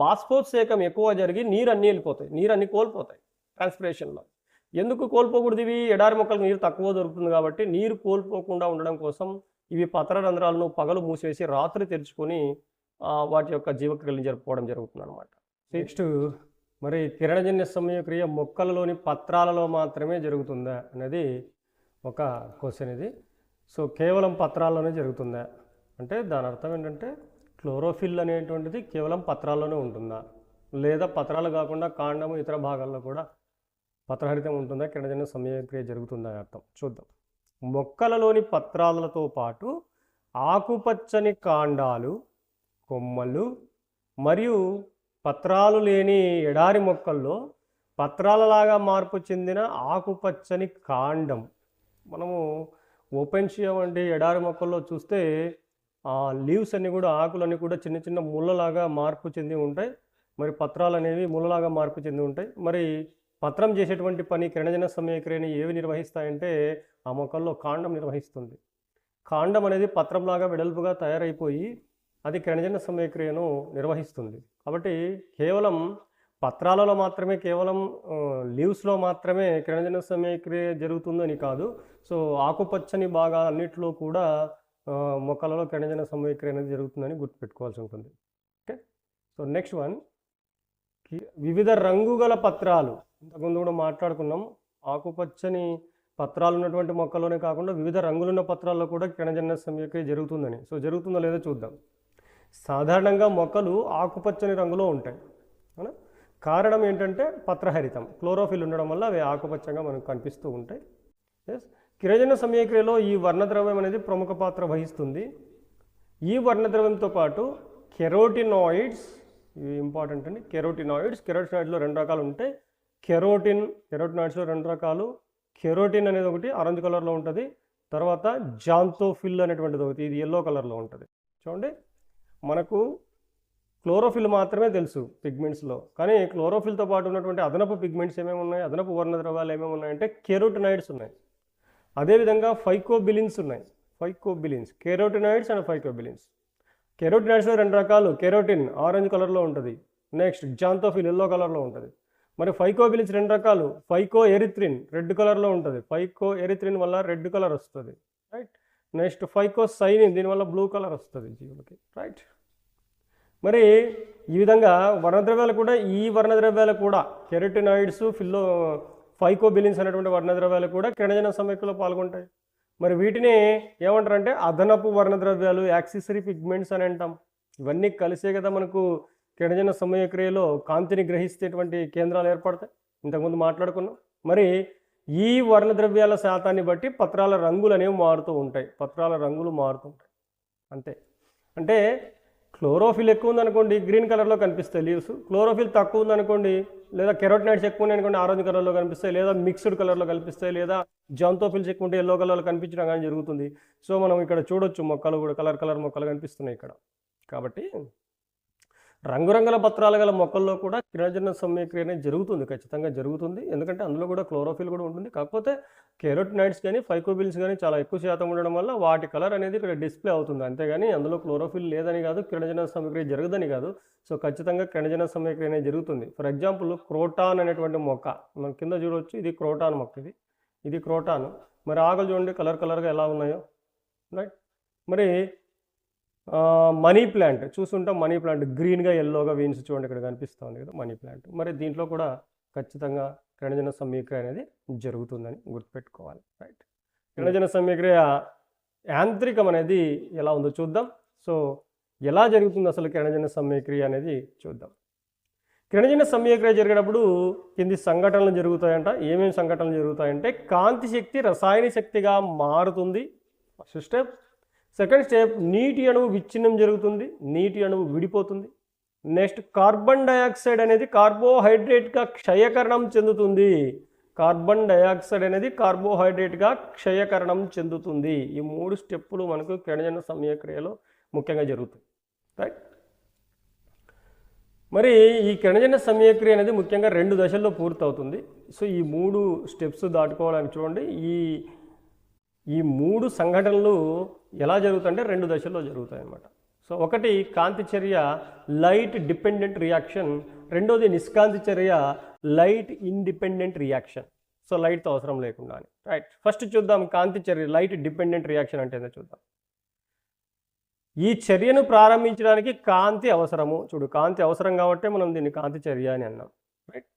బాష్పోత్సేకం ఎక్కువ జరిగి నీరన్నీ వెళ్ళిపోతాయి, నీరన్నీ కోల్పోతాయి ట్రాన్స్పిరేషన్లో. ఎందుకు కోల్పోకూడదు? ఇవి ఎడారి మొక్కలకు నీరు తక్కువ దొరుకుతుంది కాబట్టి నీరు కోల్పోకుండా ఉండడం కోసం ఇవి పత్రరంధ్రాలను పగలు మూసేసి రాత్రి తెరుచుకొని వాటి యొక్క జీవక్రియలను జరుపుకోవడం జరుగుతుంది అనమాట. నెక్స్ట్, మరి కిరణజన్య సమయక్రియ మొక్కలలోని పత్రాలలో మాత్రమే జరుగుతుందా అనేది ఒక క్వశ్చన్ ఇది. సో కేవలం పత్రాల్లోనే జరుగుతుందా అంటే దాని అర్థం ఏంటంటే క్లోరోఫిల్ అనేటువంటిది కేవలం పత్రాల్లోనే ఉంటుందా, లేదా పత్రాలు కాకుండా కాండము ఇతర భాగాల్లో కూడా పత్రహరితం ఉంటుందా, కిరణజన్య సమయక్రియ జరుగుతుందా అని అర్థం. చూద్దాం. మొక్కలలోని పత్రాలతో పాటు ఆకుపచ్చని కాండాలు, కొమ్మలు మరియు పత్రాలు లేని ఎడారి మొక్కల్లో పత్రాలలాగా మార్పు చెందిన ఆకుపచ్చని కాండం. మనము ఓపెన్షియా వంటి ఎడారి మొక్కల్లో చూస్తే లీవ్స్ అన్నీ కూడా, ఆకులన్నీ కూడా చిన్న చిన్న ముళ్ళలాగా మార్పు చెంది ఉంటాయి. మరి పత్రాలు అనేవి మూలలాగా మార్పు చెంది ఉంటాయి. మరి పత్రం చేసేటువంటి పని కిరణజన సమయక్రియని ఏవి నిర్వహిస్తాయంటే ఆ మొక్కల్లో కాండం నిర్వహిస్తుంది. కాండం అనేది పత్రంలాగా వెడల్పుగా తయారైపోయి అది కిరణజన సమయక్రియను నిర్వహిస్తుంది. కాబట్టి కేవలం పత్రాలలో మాత్రమే, కేవలం లీవ్స్లో మాత్రమే కిరణజన సమయక్రియ జరుగుతుందని కాదు. సో ఆకుపచ్చని భాగాలన్నింటిలో కూడా మొక్కలలో కిరణజన సమయక్రియ అనేది జరుగుతుందని గుర్తుపెట్టుకోవాల్సి ఉంటుంది. ఓకే, సో నెక్స్ట్ వన్, వివిధ రంగుగల పత్రాలు. ఇంతకుముందు కూడా మాట్లాడుకున్నాం. ఆకుపచ్చని పత్రాలు ఉన్నటువంటి మొక్కల్లోనే కాకుండా వివిధ రంగులున్న పత్రాల్లో కూడా కిరణజన సమయక్రియ జరుగుతుందని. సో జరుగుతుందో లేదో చూద్దాం. సాధారణంగా మొక్కలు ఆకుపచ్చని రంగులో ఉంటాయి. అవునా? కారణం ఏంటంటే పత్రహరితం, క్లోరోఫిల్ ఉండడం వల్ల అవి ఆకుపచ్చగా మనకు కనిపిస్తూ ఉంటాయి. ఎస్, కిరణజన సమయక్రియలో ఈ వర్ణద్రవ్యం అనేది ప్రముఖ పాత్ర వహిస్తుంది. ఈ వర్ణద్రవ్యంతో పాటు కెరోటినాయిడ్స్, ఇవి ఇంపార్టెంట్ అండి. కెరోటినాయిడ్స్లో 2 రకాలు ఉంటాయి. కెరోటినాయిడ్స్లో 2 రకాలు. కెరోటిన్ అనేది ఒకటి ఆరెంజ్ కలర్లో ఉంటుంది. తర్వాత జాంతోఫిల్ అనేటువంటిది ఒకటి, ఇది ఎల్లో కలర్లో ఉంటుంది. చూడండి, మనకు క్లోరోఫిల్ మాత్రమే తెలుసు పిగ్మెంట్స్లో, కానీ క్లోరోఫిల్తో పాటు ఉన్నటువంటి అదనపు పిగ్మెంట్స్ ఏమేమి ఉన్నాయి, అదనపు వర్ణద్రవ్యాలు ఏమేమి ఉన్నాయంటే కెరోటినాయిడ్స్ ఉన్నాయి. అదేవిధంగా ఫైకోబిలిన్స్ ఉన్నాయి. Carotenoids and ఫైకోబిలిన్స్. కెరోటినాయిడ్స్లో 2 రకాలు. కెరోటిన్ ఆరెంజ్ కలర్లో ఉంటుంది, నెక్స్ట్ జాంతోఫిల్ ఎల్లో కలర్లో ఉంటుంది. మరి ఫైకోబిలిన్స్ 2 రకాలు. ఫైకో ఎరిథ్రిన్ రెడ్ కలర్లో ఉంటుంది. ఫైకో ఎరిథ్రిన్ వల్ల రెడ్ కలర్ వస్తుంది, రైట్. నెక్స్ట్ ఫైకోసైనిన్, దీనివల్ల బ్లూ కలర్ వస్తుంది జీవులకి, రైట్. మరి ఈ విధంగా వర్ణద్రవ్యాలు కూడా, ఈ వర్ణద్రవ్యాలు కూడా కెరోటినాయిడ్స్, ఫైకోబిలిన్స్ అనేటువంటి వర్ణద్రవ్యాలు కూడా కిరణజన సమయక్రియలో పాల్గొంటాయి. మరి వీటిని ఏమంటారంటే అదనపు వర్ణద్రవ్యాలు, యాక్సెసరీ పిగ్మెంట్స్ అని అంటాం. ఇవన్నీ కలిసే కదా మనకు కిరణజన సమయక్రియలో కాంతిని గ్రహిస్తేటువంటి కేంద్రాలు ఏర్పడతాయి. ఇంతకుముందు మాట్లాడుకున్నాం. మరి ఈ వర్ణద్రవ్యాల శాతాన్ని బట్టి పత్రాల రంగులు అనేవి మారుతూ ఉంటాయి. అంతే. అంటే క్లోరోఫిల్ ఎక్కువ ఉందనుకోండి గ్రీన్ కలర్లో కనిపిస్తాయి లీవ్స్. క్లోరోఫిల్ తక్కువ ఉందనుకోండి, లేదా కెరోటినాయిడ్స్ ఎక్కువ ఉన్నాయి అనుకోండి ఆరెంజ్ కలర్లో కనిపిస్తాయి, లేదా మిక్స్డ్ కలర్లో కనిపిస్తాయి, లేదా జాంతోఫిల్స్ ఎక్కువ ఉంటే ఎల్లో కలర్లో కనిపించడం కానీ జరుగుతుంది. సో మనం ఇక్కడ చూడొచ్చు మొక్కలు కూడా కలర్ మొక్కలు కనిపిస్తున్నాయి ఇక్కడ. కాబట్టి రంగురంగుల పత్రాలు గల మొక్కల్లో కూడా కిరణజన సమయక్రియ అనేది జరుగుతుంది, ఖచ్చితంగా జరుగుతుంది. ఎందుకంటే అందులో కూడా క్లోరోఫిల్ కూడా ఉంటుంది. కాకపోతే కెరోటినాయిడ్స్ కానీ ఫైకోబిల్స్ కానీ చాలా ఎక్కువ శాతం ఉండడం వల్ల వాటి కలర్ అనేది ఇక్కడ డిస్ప్లే అవుతుంది. అంతేగాని అందులో క్లోరోఫిల్ లేదని కాదు, కిరణజన సమయక్రియ జరగదని కాదు. సో ఖచ్చితంగా కిరణజన సమయక్రియ అనేది జరుగుతుంది. ఫర్ ఎగ్జాంపుల్ క్రోటాన్ అనేటువంటి మొక్క మనం కింద చూడవచ్చు. ఇది క్రోటాన్ మొక్క, ఇది క్రోటాన్. మరి ఆకులు చూడండి కలర్గా ఎలా ఉన్నాయో, రైట్. మరి మనీ ప్లాంట్ చూస్తుంటాం. మనీ ప్లాంట్ గ్రీన్గా ఎల్లోగా వీన్స్ చూడండి ఇక్కడ కనిపిస్తుంది కదా మనీ ప్లాంట్. మరి దీంట్లో కూడా ఖచ్చితంగా కిరణజన సమయక్రియ అనేది జరుగుతుందని గుర్తుపెట్టుకోవాలి, రైట్. కిరణజన సమయక్రియ యాంత్రికం అనేది ఎలా ఉందో చూద్దాం. సో ఎలా జరుగుతుంది అసలు కిరణజన సమయక్రియ అనేది చూద్దాం. కిరణజన సమయక్రియ జరిగేటప్పుడు కింది సంఘటనలు జరుగుతాయంట. ఏమేమి సంఘటనలు జరుగుతాయంటే కాంతి శక్తి రసాయన శక్తిగా మారుతుంది, ఫస్ట్ స్టెప్. సెకండ్ స్టెప్, నీటి అణువు విచ్ఛిన్నం జరుగుతుంది, నీటి అణువు విడిపోతుంది. నెక్స్ట్ కార్బన్ డయాక్సైడ్ అనేది కార్బోహైడ్రేట్గా క్షయకరణం చెందుతుంది. ఈ 3 స్టెప్పులు మనకు కిరణజన సమయక్రియలో ముఖ్యంగా జరుగుతాయి, రైట్. మరి ఈ కిరణజన సమయక్రియ అనేది ముఖ్యంగా 2 దశల్లో పూర్తవుతుంది. సో ఈ 3 స్టెప్స్ దాటుకోవడానికి చూడండి, ఈ 3 సంఘటనలు ఎలా జరుగుతాయంటే 2 దశల్లో జరుగుతాయి అన్నమాట. సో ఒకటి కాంతి చర్య లైట్ డిపెండెంట్ రియాక్షన్, రెండోది నిష్కాంతి చర్య లైట్ ఇండిపెండెంట్ రియాక్షన్. సో లైట్తో అవసరం లేకుండా, రైట్. ఫస్ట్ చూద్దాం కాంతి చర్య లైట్ డిపెండెంట్ రియాక్షన్ అంటే ఏదో చూద్దాం. ఈ చర్యను ప్రారంభించడానికి కాంతి అవసరము. చూడు, కాంతి అవసరం కాబట్టి మనం దీన్ని కాంతి చర్య అని అన్నాం, రైట్.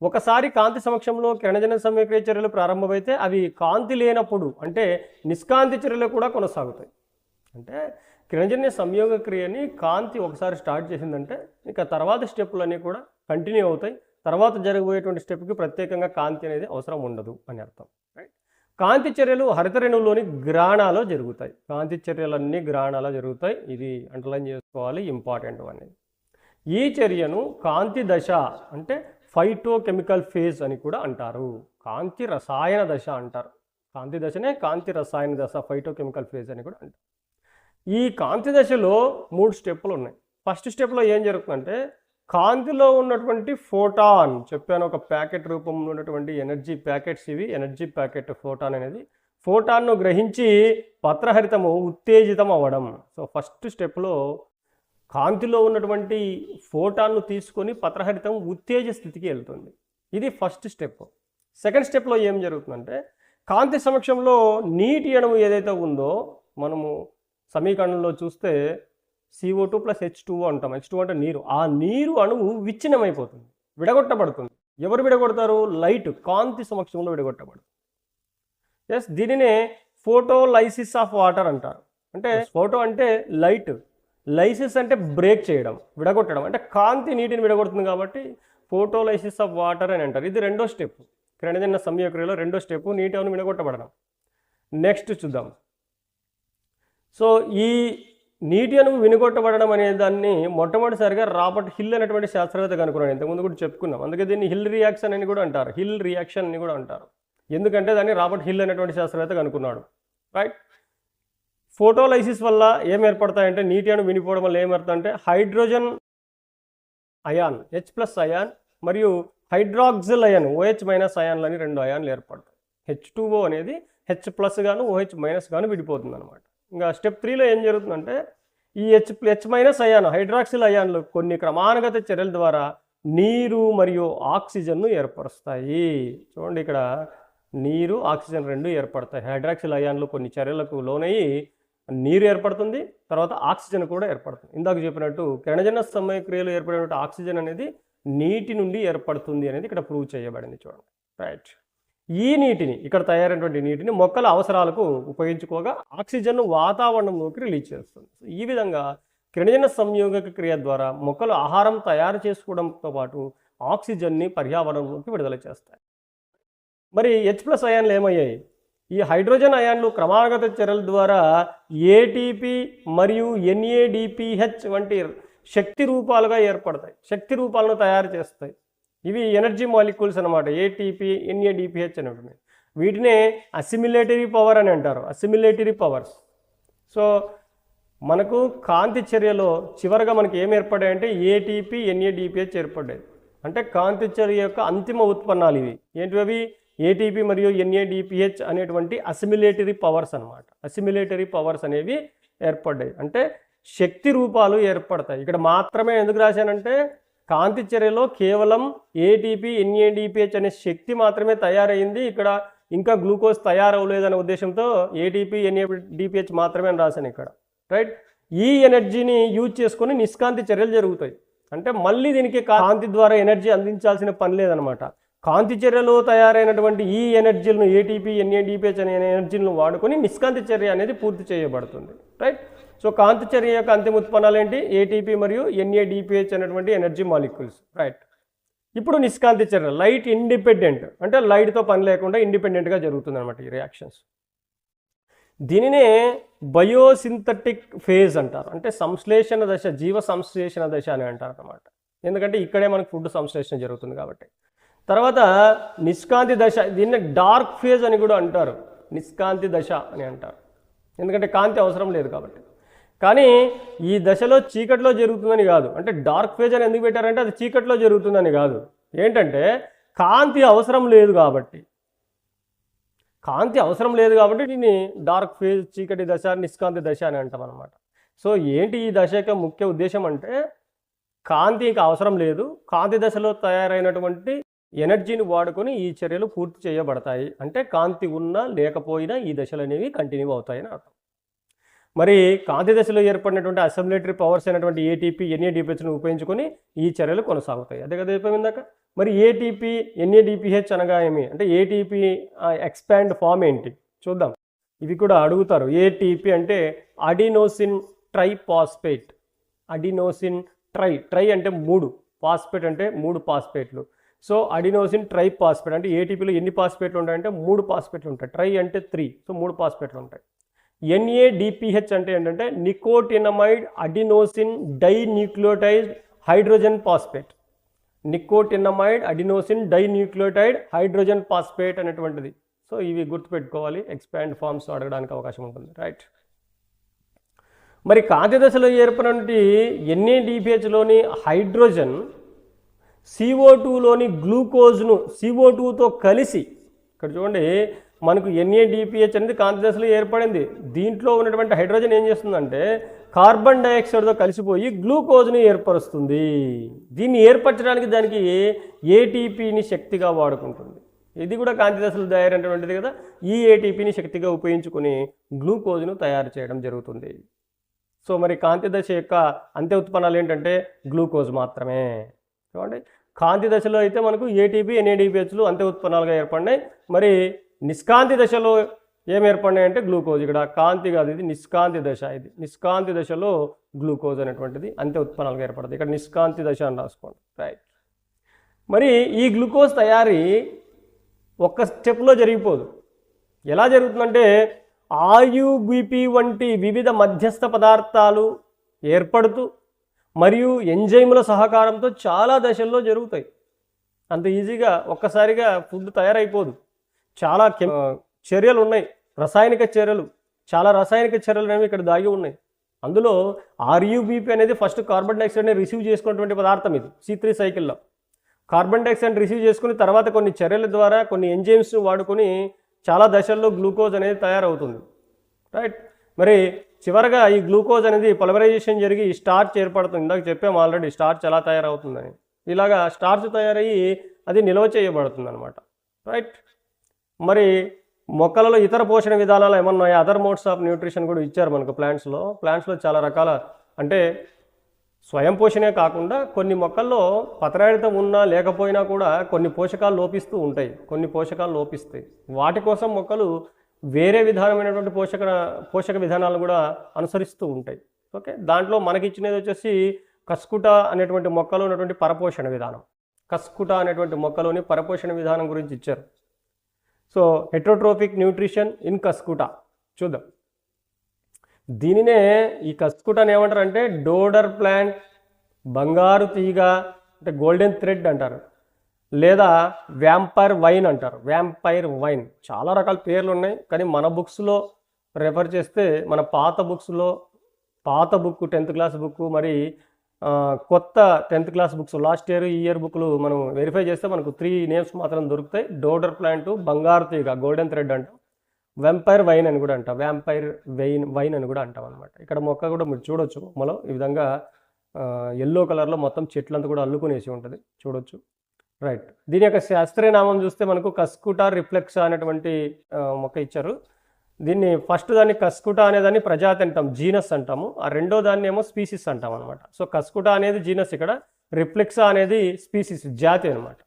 ఒకసారి కాంతి సమక్షంలో కిరణజన సమయక్రియ చర్యలు ప్రారంభమైతే అవి కాంతి లేనప్పుడు అంటే నిష్కాంతి చర్యలు కూడా కొనసాగుతాయి. అంటే కిరణజన్య సంయోగ క్రియని కాంతి ఒకసారి స్టార్ట్ చేసిందంటే ఇక తర్వాత స్టెప్పులన్నీ కూడా కంటిన్యూ అవుతాయి. తర్వాత జరగబోయేటువంటి స్టెప్కి ప్రత్యేకంగా కాంతి అనేది అవసరం ఉండదు అని అర్థం, రైట్. కాంతి చర్యలు హరిత రేణువులోని గ్రాణాలో జరుగుతాయి. కాంతి చర్యలన్నీ గ్రాణాలో జరుగుతాయి, ఇది అండర్లైన్ చేసుకోవాలి, ఇంపార్టెంట్ అనేది. ఈ చర్యను కాంతి దశ అంటే ఫైటోకెమికల్ ఫేజ్ అని కూడా అంటారు. కాంతి రసాయన దశ అంటారు. కాంతి దశనే కాంతి రసాయన దశ, ఫైటోకెమికల్ ఫేజ్ అని కూడా అంటారు. ఈ కాంతి దశలో 3 స్టెప్పులు ఉన్నాయి. ఫస్ట్ స్టెప్లో ఏం జరుగుతుందంటే కాంతిలో ఉన్నటువంటి ఫోటాన్ చెప్పాను, ఒక ప్యాకెట్ రూపంలో ఉన్నటువంటి ఎనర్జీ ప్యాకెట్స్ ఇవి. ఎనర్జీ ప్యాకెట్ ఫోటాన్ అనేది ఫోటాన్ను గ్రహించి పత్రహరితము ఉత్తేజితం అవ్వడం. సో ఫస్ట్ స్టెప్లో కాంతిలో ఉన్నటువంటి ఫోటాన్ను తీసుకొని పత్రహరితం ఉత్తేజ స్థితికి వెళ్తుంది. ఇది ఫస్ట్ స్టెప్. సెకండ్ స్టెప్లో ఏం జరుగుతుందంటే కాంతి సమక్షంలో నీటి అణువు ఏదైతే ఉందో, మనము సమీకరణంలో చూస్తే CO2 + H2O అంటాం. H2O అంటే నీరు. ఆ నీరు అణువు విచ్ఛిన్నమైపోతుంది, విడగొట్టబడుతుంది. ఎవరు విడగొడతారు? లైట్ కాంతి సమక్షంలో విడగొట్టబడుతుంది. ఎస్, దీనినే ఫోటోలైసిస్ ఆఫ్ వాటర్ అంటారు. అంటే ఫోటో అంటే లైట్, లైసిస్ అంటే బ్రేక్ చేయడం, విడగొట్టడం. అంటే కాంతి నీటిని విడగొడుతుంది కాబట్టి ఫోటోలైసిస్ ఆఫ్ వాటర్ అని అంటారు. ఇది రెండో స్టెప్, కిరణజన్య సంయోగక్రియలో రెండో స్టెప్, నీటి అణువు విడగొట్టబడడం. నెక్స్ట్ చూద్దాం. సో ఈ నీటి అణువు వినుగొట్టబడడం అనే దాన్ని మొట్టమొదటిసారిగా రాబర్ట్ హిల్ అనేటువంటి శాస్త్రవేత్త కనుక్కున్నాడు. ఇంతకుముందు కూడా చెప్పుకున్నాం. అందుకే దీన్ని హిల్ రియాక్షన్ అని కూడా అంటారు. హిల్ రియాక్షన్ అని కూడా అంటారు. ఎందుకంటే దాన్ని రాబర్ట్ హిల్ అనేటువంటి శాస్త్రవేత్త కనుక్కున్నాడు. రైట్. ఫోటోలైసిస్ వల్ల ఏం ఏర్పడతాయంటే, నీటి అణువు వినిపోవడం వల్ల ఏమవుతుందంటే హైడ్రోజన్ అయాన్ H+ అయాన్ మరియు హైడ్రాక్సిల్ అయాన్ OH- అయాన్లని రెండు అయాన్లు ఏర్పడతాయి. H2O అనేది H+ గాను OH- గాను విడిపోతుంది అనమాట. ఇంకా స్టెప్ 3లో ఏం జరుగుతుందంటే ఈ H- అయాన్ హైడ్రాక్సిల్ అయాన్లు కొన్ని క్రమానుగత చర్యల ద్వారా నీరు మరియు ఆక్సిజన్ను ఏర్పరుస్తాయి. చూడండి, ఇక్కడ నీరు ఆక్సిజన్ రెండు ఏర్పడతాయి. హైడ్రాక్సిల్ అయాన్లు కొన్ని చర్యలకు లోనయ్యి నీరు ఏర్పడుతుంది, తర్వాత ఆక్సిజన్ కూడా ఏర్పడుతుంది. ఇందాక చెప్పినట్టు కిరణజన్య సమయక్రియలు ఏర్పడినటువంటి ఆక్సిజన్ అనేది నీటి నుండి ఏర్పడుతుంది అనేది ఇక్కడ ప్రూవ్ చేయబడింది. చూడండి. రైట్. ఈ నీటిని, ఇక్కడ తయారైనటువంటి నీటిని మొక్కల అవసరాలకు ఉపయోగించుకోగా ఆక్సిజన్ను వాతావరణంలోకి రిలీజ్ చేస్తుంది. ఈ విధంగా కిరణజన్య సంయోగక క్రియ ద్వారా మొక్కలు ఆహారం తయారు చేసుకోవడంతో పాటు ఆక్సిజన్ని పర్యావరణంలోకి విడుదల చేస్తాయి. మరి H+ అయాన్లు ఏమయ్యాయి? ఈ హైడ్రోజన్ అయాన్లు క్రమానుగత చర్యల ద్వారా ATP మరియు NADPH వంటి శక్తి రూపాలుగా ఏర్పడతాయి, శక్తి రూపాలను తయారు చేస్తాయి. ఇవి ఎనర్జీ మాలిక్యూల్స్ అనమాట. ATP, NADPH అనేవి. వీటినే అసిమిలేటరీ పవర్ అని అంటారు. అసిమిలేటరీ పవర్స్. సో మనకు కాంతి చర్యలో చివరిగా మనకి ఏం ఏర్పడాయంటే ATP, NADPH ఏర్పడ్డాయి. అంటే కాంతి చర్య యొక్క అంతిమ ఉత్పన్నాలు ఇవి. ఏంటివి? ATP మరియు NADPH అనేటువంటి అసిమిలేటరీ పవర్స్ అనమాట. అసిమిలేటరీ పవర్స్ అనేవి ఏర్పడ్డాయి. అంటే శక్తి రూపాలు ఏర్పడతాయి. ఇక్కడ మాత్రమే ఎందుకు రాశానంటే కాంతి చర్యలో కేవలం ATP, NADPH అనే శక్తి మాత్రమే తయారైంది. ఇక్కడ ఇంకా గ్లూకోజ్ తయారవలేదనే ఉద్దేశంతో ATP, NADPH మాత్రమే అని రాశాను ఇక్కడ. రైట్. ఈ ఎనర్జీని యూజ్ చేసుకొని నిష్కాంతి చర్యలు జరుగుతాయి. అంటే మళ్ళీ దీనికి కాంతి ద్వారా ఎనర్జీ అందించాల్సిన పని లేదనమాట. కాంతి చర్యలో తయారైనటువంటి ఈ ఎనర్జీలను ATP, NADPH అనే ఎనర్జీలను వాడుకొని నిష్కాంతి చర్య అనేది పూర్తి చేయబడుతుంది. రైట్. సో కాంతి చర్య యొక్క అంతిమ ఉత్పన్నాలు ఏంటి? ATP మరియు NADPH అనేటువంటి ఎనర్జీ మాలిక్యూల్స్. రైట్. ఇప్పుడు నిష్కాంతి చర్య లైట్ ఇండిపెండెంట్, అంటే లైట్తో పని లేకుండా ఇండిపెండెంట్గా జరుగుతుంది అనమాట ఈ రియాక్షన్స్. దీనినే బయోసింథటిక్ ఫేజ్ అంటారు. అంటే సంశ్లేషణ దశ, జీవ సంశ్లేషణ దశ అని అంటారు అన్నమాట. ఎందుకంటే ఇక్కడే మనకు ఫుడ్ సంశ్లేషణ జరుగుతుంది కాబట్టి. తర్వాత నిష్కాంతి దశ, దీన్ని డార్క్ ఫేజ్ అని కూడా అంటారు. నిష్కాంతి దశ అని అంటారు, ఎందుకంటే కాంతి అవసరం లేదు కాబట్టి. కానీ ఈ దశలో చీకట్లో జరుగుతుందని కాదు. అంటే డార్క్ ఫేజ్ అని ఎందుకు పెట్టారంటే అది చీకట్లో జరుగుతుందని కాదు. ఏంటంటే కాంతి అవసరం లేదు కాబట్టి. కాంతి అవసరం లేదు కాబట్టి దీన్ని డార్క్ ఫేజ్, చీకటి దశ, నిష్కాంతి దశ అని అంటాం అనమాట. సో ఏంటి ఈ దశ యొక్క ముఖ్య ఉద్దేశం అంటే కాంతి ఇంకా అవసరం లేదు, కాంతి దశలో తయారైనటువంటి ఎనర్జీని వాడుకొని ఈ చర్యలు పూర్తి చేయబడతాయి. అంటే కాంతి ఉన్నా లేకపోయినా ఈ దశలు అనేవి కంటిన్యూ అవుతాయని అర్థం. మరి కాంతి దశలో ఏర్పడినటువంటి అసిమిలేటరీ పవర్స్ అయినటువంటి ATP, NADPHను ఉపయోగించుకొని ఈ చర్యలు కొనసాగుతాయి. అదే కదా అయిపోయిందాక. మరి ATP, NADPH అనగా ఏమి అంటే ATP ఎక్స్పాండ్ ఫామ్ ఏంటి చూద్దాం. ఇవి కూడా అడుగుతారు. ATP అంటే అడినోసిన్ ట్రైఫాస్ఫేట్. అడినోసిన్ ట్రై అంటే 3, ఫాస్ఫేట్ అంటే 3 ఫాస్ఫేట్లు. సో అడినోసిన్ ట్రైఫాస్ఫేట్ అంటే ATPలో ఎన్ని ఫాస్ఫేట్లు ఉంటాయంటే 3 ఫాస్ఫేట్లు ఉంటాయి. ట్రై అంటే 3, సో 3 ఫాస్ఫేట్లు ఉంటాయి. NADPH అంటే ఏంటంటే nicotinamide adenosine dinucleotide hydrogen phosphate. Nicotinamide adenosine dinucleotide hydrogen phosphate అనేటువంటిది. సో ఇవి గుర్తుపెట్టుకోవాలి, ఎక్స్పాండ్ ఫార్మ్స్ అడగడానికి అవకాశం ఉంటుంది. రైట్. మరి కాంతి దశలో ఏర్పడినటువంటి NADPHలోని హైడ్రోజన్ CO2లోని గ్లూకోజ్ను CO2తో కలిసి, ఇక్కడ చూడండి మనకు NADPH అనేది కాంతి దశలో ఏర్పడింది. దీంట్లో ఉన్నటువంటి హైడ్రోజన్ ఏం చేస్తుందంటే కార్బన్ డైఆక్సైడ్తో కలిసిపోయి గ్లూకోజ్ని ఏర్పరుస్తుంది. దీన్ని ఏర్పరచడానికి దానికి ATPని శక్తిగా వాడుకుంటుంది. ఇది కూడా కాంతి దశలో తయారైనటువంటిది కదా. ఈ ATPని శక్తిగా ఉపయోగించుకొని గ్లూకోజ్ను తయారు చేయడం జరుగుతుంది. సో మరి కాంతి దశ యొక్క అంత్య ఉత్పన్నాలు ఏంటంటే గ్లూకోజ్ మాత్రమే. చూడండి కాంతి దశలో అయితే మనకు ATP NADPHలు అంత్య ఉత్పన్నాలుగా ఏర్పడినాయి. మరి నిష్కాంతి దశలో ఏం ఏర్పడినాయి అంటే గ్లూకోజ్. ఇక్కడ కాంతి కాదు, ఇది నిష్కాంతి దశ. ఇది నిష్కాంతి దశలో గ్లూకోజ్ అనేటువంటిది అంత్య ఉత్పన్నాలుగా ఏర్పడుతుంది. ఇక్కడ నిష్కాంతి దశ అని రాసుకోండి. రైట్. మరి ఈ గ్లూకోజ్ తయారీ ఒక్క స్టెప్లో జరిగిపోదు. ఎలా జరుగుతుందంటే RUBP వంటి వివిధ మధ్యస్థ పదార్థాలు ఏర్పడుతూ మరియు ఎంజైముల సహకారంతో చాలా దశల్లో జరుగుతాయి. అంత ఈజీగా ఒక్కసారిగా ఫుడ్ తయారైపోదు. చాలా చర్యలు ఉన్నాయి, రసాయనిక చర్యలు, చాలా రసాయనిక చర్యలు అనేవి ఇక్కడ దాగి ఉన్నాయి. అందులో RUBP అనేది ఫస్ట్ కార్బన్ డైఆక్సైడ్ని రిసీవ్ చేసుకున్నటువంటి పదార్థం. ఇది C3 సైకిల్లో కార్బన్ డైఆక్సైడ్ రిసీవ్ చేసుకుని తర్వాత కొన్ని చర్యల ద్వారా కొన్ని ఎంజైమ్స్ వాడుకొని చాలా దశల్లో గ్లూకోజ్ అనేది తయారవుతుంది. రైట్. మరి చివరగా ఈ గ్లూకోజ్ అనేది పొలిమరైజేషన్ జరిగి స్టార్చ్ ఏర్పడుతుంది. ఇందాక చెప్పాము ఆల్రెడీ స్టార్చ్ ఎలా తయారవుతుందని. ఇలాగా స్టార్చ్ తయారయ్యి అది నిల్వ చేయబడుతుంది అనమాట. రైట్. మరి మొక్కలలో ఇతర పోషణ విధానాలు ఏమన్నాయి, అదర్ మోడ్స్ ఆఫ్ న్యూట్రిషన్ కూడా ఇచ్చారు మనకు ప్లాంట్స్లో చాలా రకాల, అంటే స్వయం పోషణే కాకుండా కొన్ని మొక్కల్లో పత్రరహితం ఉన్నా లేకపోయినా కూడా కొన్ని పోషకాలు లోపిస్తూ ఉంటాయి, కొన్ని పోషకాలు లోపిస్తాయి. వాటి కోసం మొక్కలు వేరే విధానమైనటువంటి పోషక విధానాలు కూడా అనుసరిస్తూ ఉంటాయి. ఓకే. దాంట్లో మనకి ఇచ్చినది వచ్చేసి కస్కుటా అనేటువంటి మొక్కలో ఉన్నటువంటి పరపోషణ విధానం. కస్కుటా అనేటువంటి మొక్కలోని పరపోషణ విధానం గురించి ఇచ్చారు. సో హెట్రోట్రోపిక్ న్యూట్రిషన్ ఇన్ కస్కుటా చూద్దాం. దీనినే ఈ కస్కుటాని ఏమంటారంటే డోడర్ ప్లాంట్, బంగారు తీగ అంటే గోల్డెన్ థ్రెడ్ అంటారు, లేదా వ్యాంపైర్ వైన్ అంటారు. వ్యాంపైర్ వైన్ చాలా రకాల పేర్లు ఉన్నాయి. కానీ మన బుక్స్లో రెఫర్ చేస్తే మన పాత బుక్ 10th క్లాస్ బుక్, మరి కొత్త 10th class books last year ఈ ఇయర్ బుక్లు మనం వెరిఫై చేస్తే మనకు 3 నేమ్స్ మాత్రం దొరుకుతాయి. డోడర్ ప్లాంట్, బంగారు తీగ గోల్డెన్ థ్రెడ్ అంటాం, వ్యాంపైర్ వైన్ అని కూడా అంటాం, వ్యాంపైర్ వైన్ అని కూడా అంటాం అనమాట. ఇక్కడ మొక్క కూడా మీరు చూడొచ్చు, బొమ్మలో ఈ విధంగా ఎల్లో కలర్లో మొత్తం చెట్లంతా కూడా అల్లుకునేసి ఉంటుంది, చూడొచ్చు. రైట్. దీని యొక్క శాస్త్రీయ నామం చూస్తే మనకు కస్కుటా రిఫ్లెక్సా అనేటువంటి మొక్క ఇచ్చారు. దీన్ని ఫస్ట్ దాన్ని కస్కుటా అనేదాన్ని ప్రజాతి అంటాం, జీనస్ అంటాము. ఆ రెండో దాన్ని ఏమో స్పీసిస్ అంటాం అనమాట. సో కస్కుటా అనేది జీనస్, ఇక్కడ రిఫ్లెక్సా అనేది స్పీసిస్, జాతి అనమాట.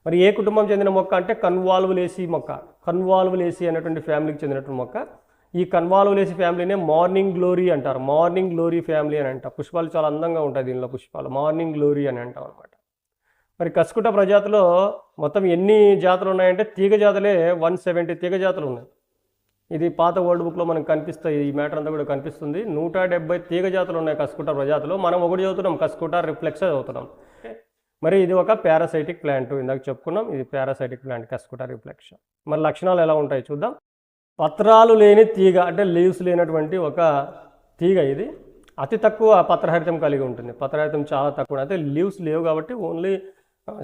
మరి ఏ కుటుంబం చెందిన మొక్క అంటే కన్వాల్వులేసి మొక్క. కన్వాల్వులేసి అనేటువంటి ఫ్యామిలీకి చెందినటువంటి మొక్క. ఈ కన్వాల్వులేసి ఫ్యామిలీనే మార్నింగ్ గ్లోరీ అంటారు. మార్నింగ్ గ్లోరీ ఫ్యామిలీ అని అంటారు. పుష్పాలు చాలా అందంగా ఉంటాయి దీనిలో, పుష్పాలు మార్నింగ్ గ్లోరీ అని అంటాం అనమాట. మరి కస్కుటా ప్రజాతిలో మొత్తం ఎన్ని జాతులు ఉన్నాయంటే తీగ జాతులే 170 తీగ జాతులు ఉన్నాయి. ఇది పాత వరల్డ్ బుక్లో మనకు కనిపిస్తాయి, ఈ మ్యాటర్ అంతా కూడా కనిపిస్తుంది. 170 తీగ జాతులు ఉన్నాయి కస్కుటా ప్రజాతిలో. మనం ఒకటి చదువుతున్నాం, కస్కుటా రిఫ్లెక్సా చదువుతున్నాం. మరి ఇది ఒక పారాసైటిక్ ప్లాంట్, ఇందాక చెప్పుకున్నాం, ఇది పారాసైటిక్ ప్లాంట్ కస్కుటా రిఫ్లెక్సా. మరి లక్షణాలు ఎలా ఉంటాయి చూద్దాం. పత్రాలు లేని తీగ అంటే లీవ్స్ లేనటువంటి ఒక తీగ. ఇది అతి తక్కువ పత్రహరితం కలిగి ఉంటుంది. పత్రహరితం చాలా తక్కువ, అయితే లీవ్స్ లేవు కాబట్టి ఓన్లీ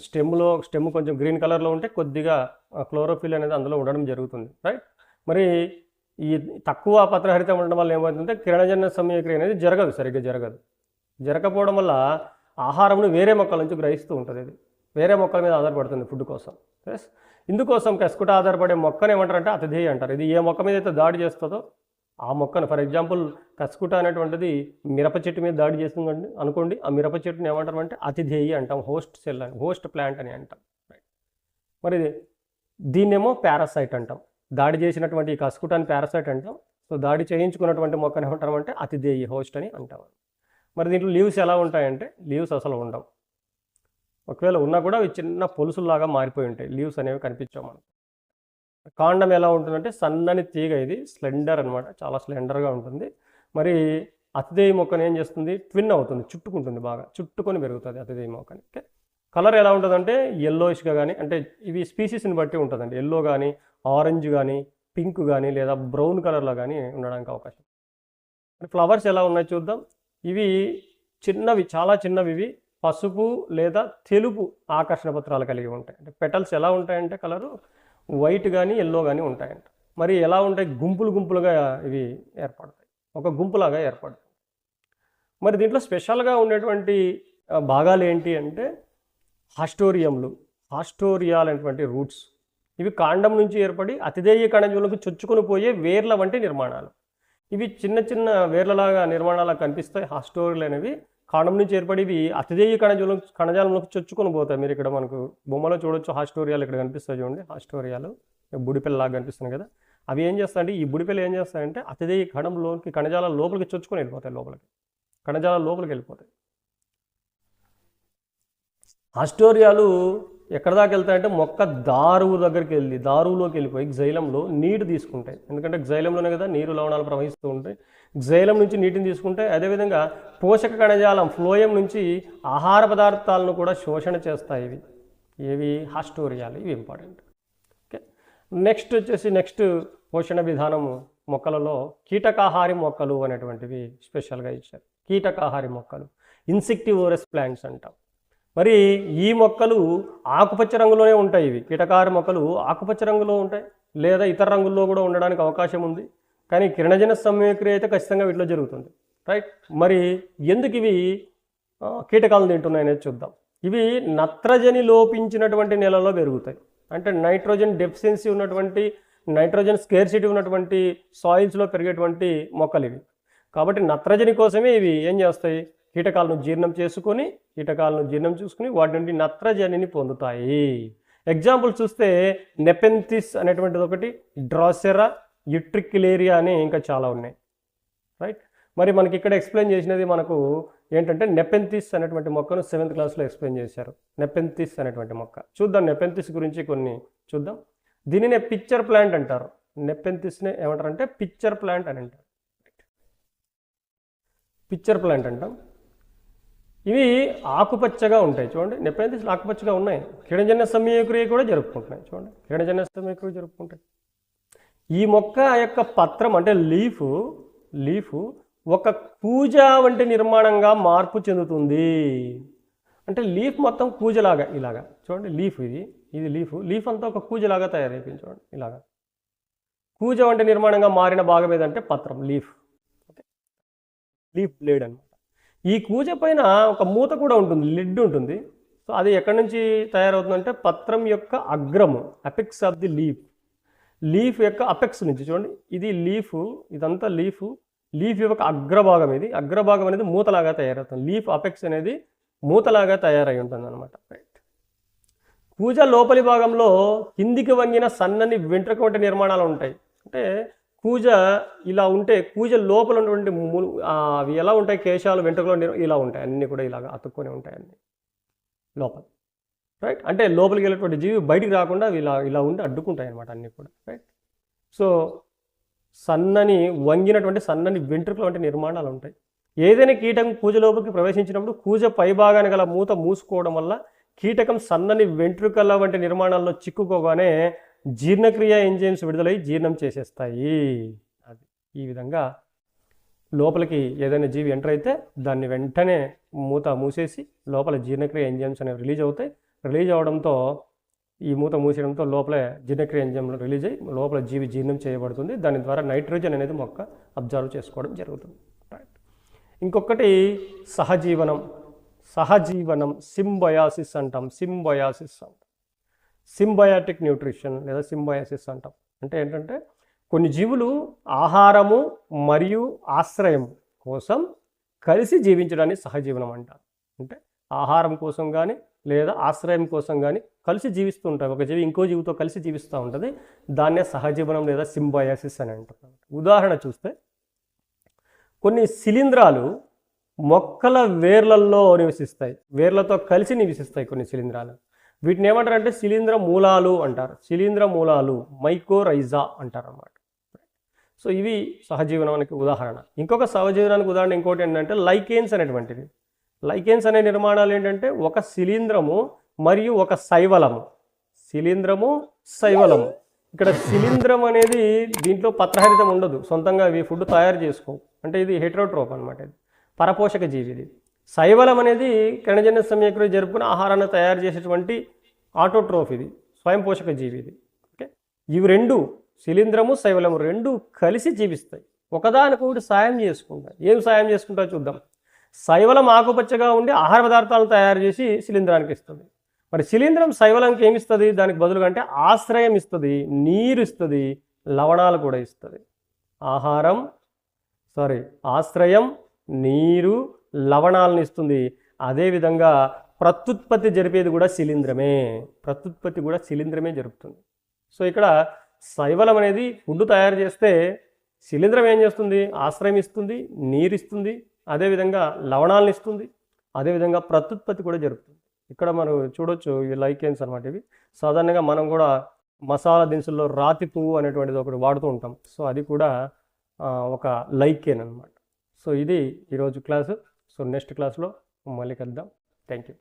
స్టెమ్ కొంచెం గ్రీన్ కలర్లో ఉంటే కొద్దిగా క్లోరోఫిల్ అనేది అందులో ఉండడం జరుగుతుంది. రైట్. మరి ఈ తక్కువ పత్రహరితం ఉండడం వల్ల ఏమవుతుందంటే కిరణజన్య సమయక్రియ అనేది సరిగ్గా జరగకపోవడం వల్ల ఆహారంను వేరే మొక్కల నుంచి గ్రహిస్తూ ఉంటుంది. ఇది వేరే మొక్కల మీద ఆధారపడుతుంది ఫుడ్ కోసం. ఎస్. ఇందుకోసం కస్కుటా ఆధారపడే మొక్కను ఏమంటారంటే అతిథేయ అంటారు. ఇది ఏ మొక్క మీద అయితే దాడి చేస్తుందో ఆ మొక్కను, ఫర్ ఎగ్జాంపుల్ కస్కుటా అనేటువంటిది మిరప చెట్టు మీద దాడి చేస్తుందండి అనుకోండి, ఆ మిరప చెట్టుని ఏమంటారు అంటే అతిథేయి అంటాం, హోస్ట్ సెల్ అని, హోస్ట్ ప్లాంట్ అని అంటాం. మరి దీన్నేమో పారాసైట్ అంటాం. దాడి చేసినటువంటి ఈ కస్కుటాని పారాసైట్ అంటాం. సో దాడి చేయించుకున్నటువంటి మొక్కను ఏమంటాం అంటే అతిథేయి, హోస్ట్ అని అంటాం. మరి దీంట్లో లీవ్స్ ఎలా ఉంటాయంటే లీవ్స్ అసలు ఉండవు. ఒకవేళ ఉన్నా కూడా అవి చిన్న పొలుసులాగా మారిపోయి ఉంటాయి, లీవ్స్ అనేవి కనిపించాం మనకు. కాండం ఎలా ఉంటుందంటే సన్నని తీగ, ఇది స్లెండర్ అనమాట, చాలా స్లెండర్గా ఉంటుంది. మరి అతిథేయి మొక్కను ఏం చేస్తుంది, ట్విన్ అవుతుంది, చుట్టుకుంటుంది, బాగా చుట్టుకొని పెరుగుతుంది అతిథేయి మొక్కని. ఓకే. కలర్ ఎలా ఉంటుందంటే ఎల్లోయిష్గా కానీ, అంటే ఇవి స్పీసీస్ని బట్టి ఉంటుందండి, ఎల్లో కానీ ఆరెంజ్ కానీ పింక్ కానీ లేదా బ్రౌన్ కలర్లో కానీ ఉండడానికి అవకాశం. ఫ్లవర్స్ ఎలా ఉన్నాయి చూద్దాం. ఇవి చిన్నవి, చాలా చిన్నవి, ఇవి పసుపు లేదా తెలుపు ఆకర్షణ పత్రాలు కలిగి ఉంటాయి. అంటే పెటల్స్ ఎలా ఉంటాయంటే కలరు వైట్ కానీ ఎల్లో కానీ ఉంటాయంట. మరి ఎలా ఉంటాయి? గుంపులు గుంపులుగా ఇవి ఏర్పడతాయి, ఒక గుంపులాగా ఏర్పడతాయి. మరి దీంట్లో స్పెషల్గా ఉండేటువంటి భాగాలు ఏంటి అంటే హాస్టోరియంలు, హాస్టోరియాల్ అనేటువంటి రూట్స్. ఇవి కాండం నుంచి ఏర్పడి అతిదేయ కణజములకు చొచ్చుకొని పోయే వేర్ల వంటి నిర్మాణాలు. ఇవి చిన్న చిన్న వేర్లలాగా నిర్మాణాలు కనిపిస్తాయి. హాస్టోరియల్ అనేవి కాండం నుంచి ఏర్పడి ఇవి అతిదేయ కణజాలంలోకి చొచ్చుకొని పోతాయి. మీరు ఇక్కడ మనకు బొమ్మలో చూడొచ్చు, హాస్టోరియాలు ఇక్కడ కనిపిస్తాయి చూడండి. హాస్టోరియాలు బుడిపిల్లలాగా కనిపిస్తున్నాయి కదా. అవి ఏం చేస్తాయంటే, ఈ బుడిపిల్ల ఏం చేస్తాయంటే అతిదేయ కణంలోకి కణజాల లోపలికి చొచ్చుకొని వెళ్ళిపోతాయి, లోపలికి కణజాల లోపలికి వెళ్ళిపోతాయి. హాస్టోరియాలు ఎక్కడ దాకా వెళ్తాయంటే మొక్క దారువు దగ్గరికి వెళ్ళి దారువులోకి వెళ్ళిపోయి గ్జైలంలో నీరు తీసుకుంటాయి. ఎందుకంటే గ్జైలంలోనే కదా నీరు లవణాలు ప్రవహిస్తూ ఉంటాయి. గ్జైలం నుంచి నీటిని తీసుకుంటాయి. అదేవిధంగా పోషక కణజాలం ఫ్లోయం నుంచి ఆహార పదార్థాలను కూడా శోషణ చేస్తాయి. ఇవి హాస్టోరియాలు, ఇవి ఇంపార్టెంట్. ఓకే, నెక్స్ట్ వచ్చేసి నెక్స్ట్ పోషణ విధానము మొక్కలలో కీటకాహారి మొక్కలు అనేటువంటివి స్పెషల్గా ఇచ్చారు. కీటకాహారి మొక్కలు, ఇన్సెక్టివోరస్ ప్లాంట్స్ అంటాం. మరి ఈ మొక్కలు ఆకుపచ్చ రంగులోనే ఉంటాయి. ఇవి కీటకాహార మొక్కలు ఆకుపచ్చ రంగులో ఉంటాయి, లేదా ఇతర రంగుల్లో కూడా ఉండడానికి అవకాశం ఉంది. కానీ కిరణజన సంయోగక్రియ అయితే ఖచ్చితంగా వీటిలో జరుగుతుంది, రైట్. మరి ఎందుకు ఇవి కీటకాలను తింటున్నాయి అనేది చూద్దాం. ఇవి నత్రజని లోపించినటువంటి నేలలో పెరుగుతాయి. అంటే నైట్రోజన్ డెఫిషియన్సీ ఉన్నటువంటి, నైట్రోజన్ స్కేర్సిటీ ఉన్నటువంటి సాయిల్స్లో పెరిగేటువంటి మొక్కలు ఇవి. కాబట్టి నత్రజని కోసమే ఇవి ఏం చేస్తాయి? కీటకాలను జీర్ణం చేసుకొని వాటి నుండి నత్రజనిని పొందుతాయి. ఎగ్జాంపుల్ చూస్తే నెపెంథిస్ అనేటువంటిది ఒకటి, డ్రాసెరా, యుట్రిక్యులేరియా అని ఇంకా చాలా ఉన్నాయి, రైట్. మరి మనకి ఇక్కడ ఎక్స్ప్లెయిన్ చేసినది మనకు ఏంటంటే నెపెంథిస్ అనేటువంటి మొక్కను 7th క్లాస్లో ఎక్స్ప్లెయిన్ చేశారు. నెపెంథిస్ అనేటువంటి మొక్క చూద్దాం. నెపెంథిస్ గురించి కొన్ని చూద్దాం. దీనినే పిక్చర్ ప్లాంట్ అంటారు. నెపెంథిస్నే ఏమంటారంటే పిక్చర్ ప్లాంట్ అని అంటారు. పిక్చర్ ప్లాంట్ అంటాం. ఇవి ఆకుపచ్చగా ఉంటాయి చూడండి. నెపెంథిస్ ఆకుపచ్చగా ఉన్నాయి. కిరణజన్య సంయోగక్రియ కూడా జరుపుకుంటున్నాయి చూడండి. కిరణజన్య సంయోగక్రియ జరుపుకుంటాయి. ఈ మొక్క యొక్క పత్రం అంటే లీఫ్ ఒక కూజ వంటి నిర్మాణంగా మార్పు చెందుతుంది. అంటే లీఫ్ మొత్తం కూజలాగా ఇలాగా చూడండి. ఇది లీఫ్ అంతా ఒక కూజలాగా తయారైపోయింది చూడండి. ఇలాగా కూజ వంటి నిర్మాణంగా మారిన భాగం ఏదంటే పత్రం, లీఫ్ బ్లేడ్ అన్నమాట. ఈ కూజ పైన ఒక మూత కూడా ఉంటుంది, లిడ్ ఉంటుంది. సో అది ఎక్కడి నుంచి తయారవుతుందంటే పత్రం యొక్క అగ్రము, అపెక్స్ ఆఫ్ ది లీఫ్ యొక్క అపెక్స్ నుంచి చూడండి. ఇది ఇదంతా లీఫ్ యొక్క అగ్రభాగం. ఇది అగ్రభాగం అనేది మూతలాగా తయారవుతుంది. లీఫ్ అపెక్స్ అనేది మూతలాగా తయారై ఉంటుంది అనమాట, రైట్. కూజ లోపలి భాగంలో కిందికి వంగిన సన్నని వెంట్రుక వంటి నిర్మాణాలు ఉంటాయి. అంటే కూజ ఇలా ఉంటే కూజ లోపల ఉన్నటువంటి అవి ఎలా ఉంటాయి? కేశాలు, వెంట్రుకలు ఇలా ఉంటాయి. అన్నీ కూడా ఇలాగా అతుక్కొని ఉంటాయి అన్నీ లోపల, రైట్. అంటే లోపలికి వెళ్ళేటువంటి జీవి బయటికి రాకుండా ఇలా ఉండి అడ్డుకుంటాయి అనమాట అన్నీ కూడా, రైట్. సో వంగినటువంటి సన్నని వెంట్రుకలు వంటి నిర్మాణాలు ఉంటాయి. ఏదైనా కీటకం కూజ లోపలికి ప్రవేశించినప్పుడు కూజ పైభాగాన్ని గల మూత మూసుకోవడం వల్ల కీటకం సన్నని వెంట్రుకల వంటి నిర్మాణాల్లో చిక్కుకోగానే జీర్ణక్రియ ఎంజైమ్స్ విడుదలై జీర్ణం చేసేస్తాయి. అది ఈ విధంగా లోపలికి ఏదైనా జీవి ఎంటర్ అయితే దాన్ని వెంటనే మూత మూసేసి లోపల జీర్ణక్రియ ఎంజైమ్స్ అనేవి రిలీజ్ అవుతాయి. రిలీజ్ అవడంతో ఈ మూత మూసేయడంతో లోపల జీర్ణక్రియ ఎంజైమ్లు రిలీజ్ అయ్యి లోపల జీవి జీర్ణం చేయబడుతుంది. దాని ద్వారా నైట్రోజన్ అనేది మొక్క అబ్జర్వ్ చేసుకోవడం జరుగుతుంది, రైట్. ఇంకొకటి సహజీవనం సింబయాసిస్ అంటాం. సింబయాటిక్ న్యూట్రిషన్ లేదా సింబయాసిస్ అంటాం. అంటే ఏంటంటే కొన్ని జీవులు ఆహారము మరియు ఆశ్రయం కోసం కలిసి జీవించడాన్ని సహజీవనం అంటారు. అంటే ఆహారం కోసం కానీ లేదా ఆశ్రయం కోసం కానీ కలిసి జీవిస్తూ ఉంటాయి. ఒక జీవి ఇంకో జీవితో కలిసి జీవిస్తూ ఉంటుంది. దాన్నే సహజీవనం లేదా సింబయాసిస్ అని అంటున్నారు. ఉదాహరణ చూస్తే కొన్ని శిలీంధ్రాలు మొక్కల వేర్లల్లో నివసిస్తాయి, వేర్లతో కలిసి నివసిస్తాయి కొన్ని శిలీంధ్రాలు. వీటిని ఏమంటారంటే శిలీంధ్ర మూలాలు అంటారు. మైకోరైజా అంటారు అన్నమాట. సో ఇవి సహజీవనానికి ఉదాహరణ. ఇంకొక సహజీవనానికి ఉదాహరణ ఇంకోటి ఏంటంటే లైకేన్స్ అనేటువంటివి. లైకేన్స్ అనే నిర్మాణాలు ఏంటంటే ఒక శిలీంధ్రము మరియు ఒక శైవలము. ఇక్కడ శిలీంధ్రం అనేది దీంట్లో పత్రహరితం ఉండదు, సొంతంగా ఇవి ఫుడ్ తయారు చేసుకోవు. అంటే ఇది హెటరోట్రోప్ అనమాట, ఇది పరపోషక జీవి. ఇది శైవలం అనేది కిరణజన్య సమయక్రియ జరుపుకుని ఆహారాన్ని తయారు చేసేటువంటి ఆటోట్రోఫ్, ఇది స్వయం పోషక జీవి ఇది. ఓకే, ఇవి రెండు శిలీంధ్రము శైవలము రెండు కలిసి జీవిస్తాయి, ఒకదానికొకటి సాయం చేసుకుంటాయి. ఏం సాయం చేసుకుంటాయో చూద్దాం. శైవలం ఆకుపచ్చగా ఉండి ఆహార పదార్థాలను తయారు చేసి శిలీంధ్రానికి ఇస్తుంది. మరి శిలీంధ్రం శైవలంకి ఏమి ఇస్తుంది? దానికి బదులుగా అంటే ఆశ్రయం ఇస్తుంది, నీరు ఇస్తుంది, లవణాలు కూడా ఇస్తుంది. ఆశ్రయం, నీరు, లవణాలను ఇస్తుంది. అదేవిధంగా ప్రత్యుత్పత్తి జరిపేది కూడా శిలీంధ్రమే, ప్రత్యుత్పత్తి కూడా శిలీంధ్రమే జరుపుతుంది. సో ఇక్కడ శైవలం అనేది ఫుడ్ తయారు చేస్తే శిలీంధ్రం ఏం చేస్తుంది? ఆశ్రయం ఇస్తుంది, నీరు ఇస్తుంది, అదేవిధంగా లవణాలను ఇస్తుంది, అదేవిధంగా ప్రత్యుత్పత్తి కూడా జరుగుతుంది. ఇక్కడ మనం చూడొచ్చు ఇవి లైకెన్స్ అనమాట. ఇవి సాధారణంగా మనం కూడా మసాలా దినుసుల్లో రాతి పువ్వు అనేటువంటిది ఒకటి వాడుతూ ఉంటాం. సో అది కూడా ఒక లైకెన్ అనమాట. సో ఇది ఈరోజు క్లాసు. సో నెక్స్ట్ క్లాస్లో మళ్ళీ కలుద్దాం. Thank you.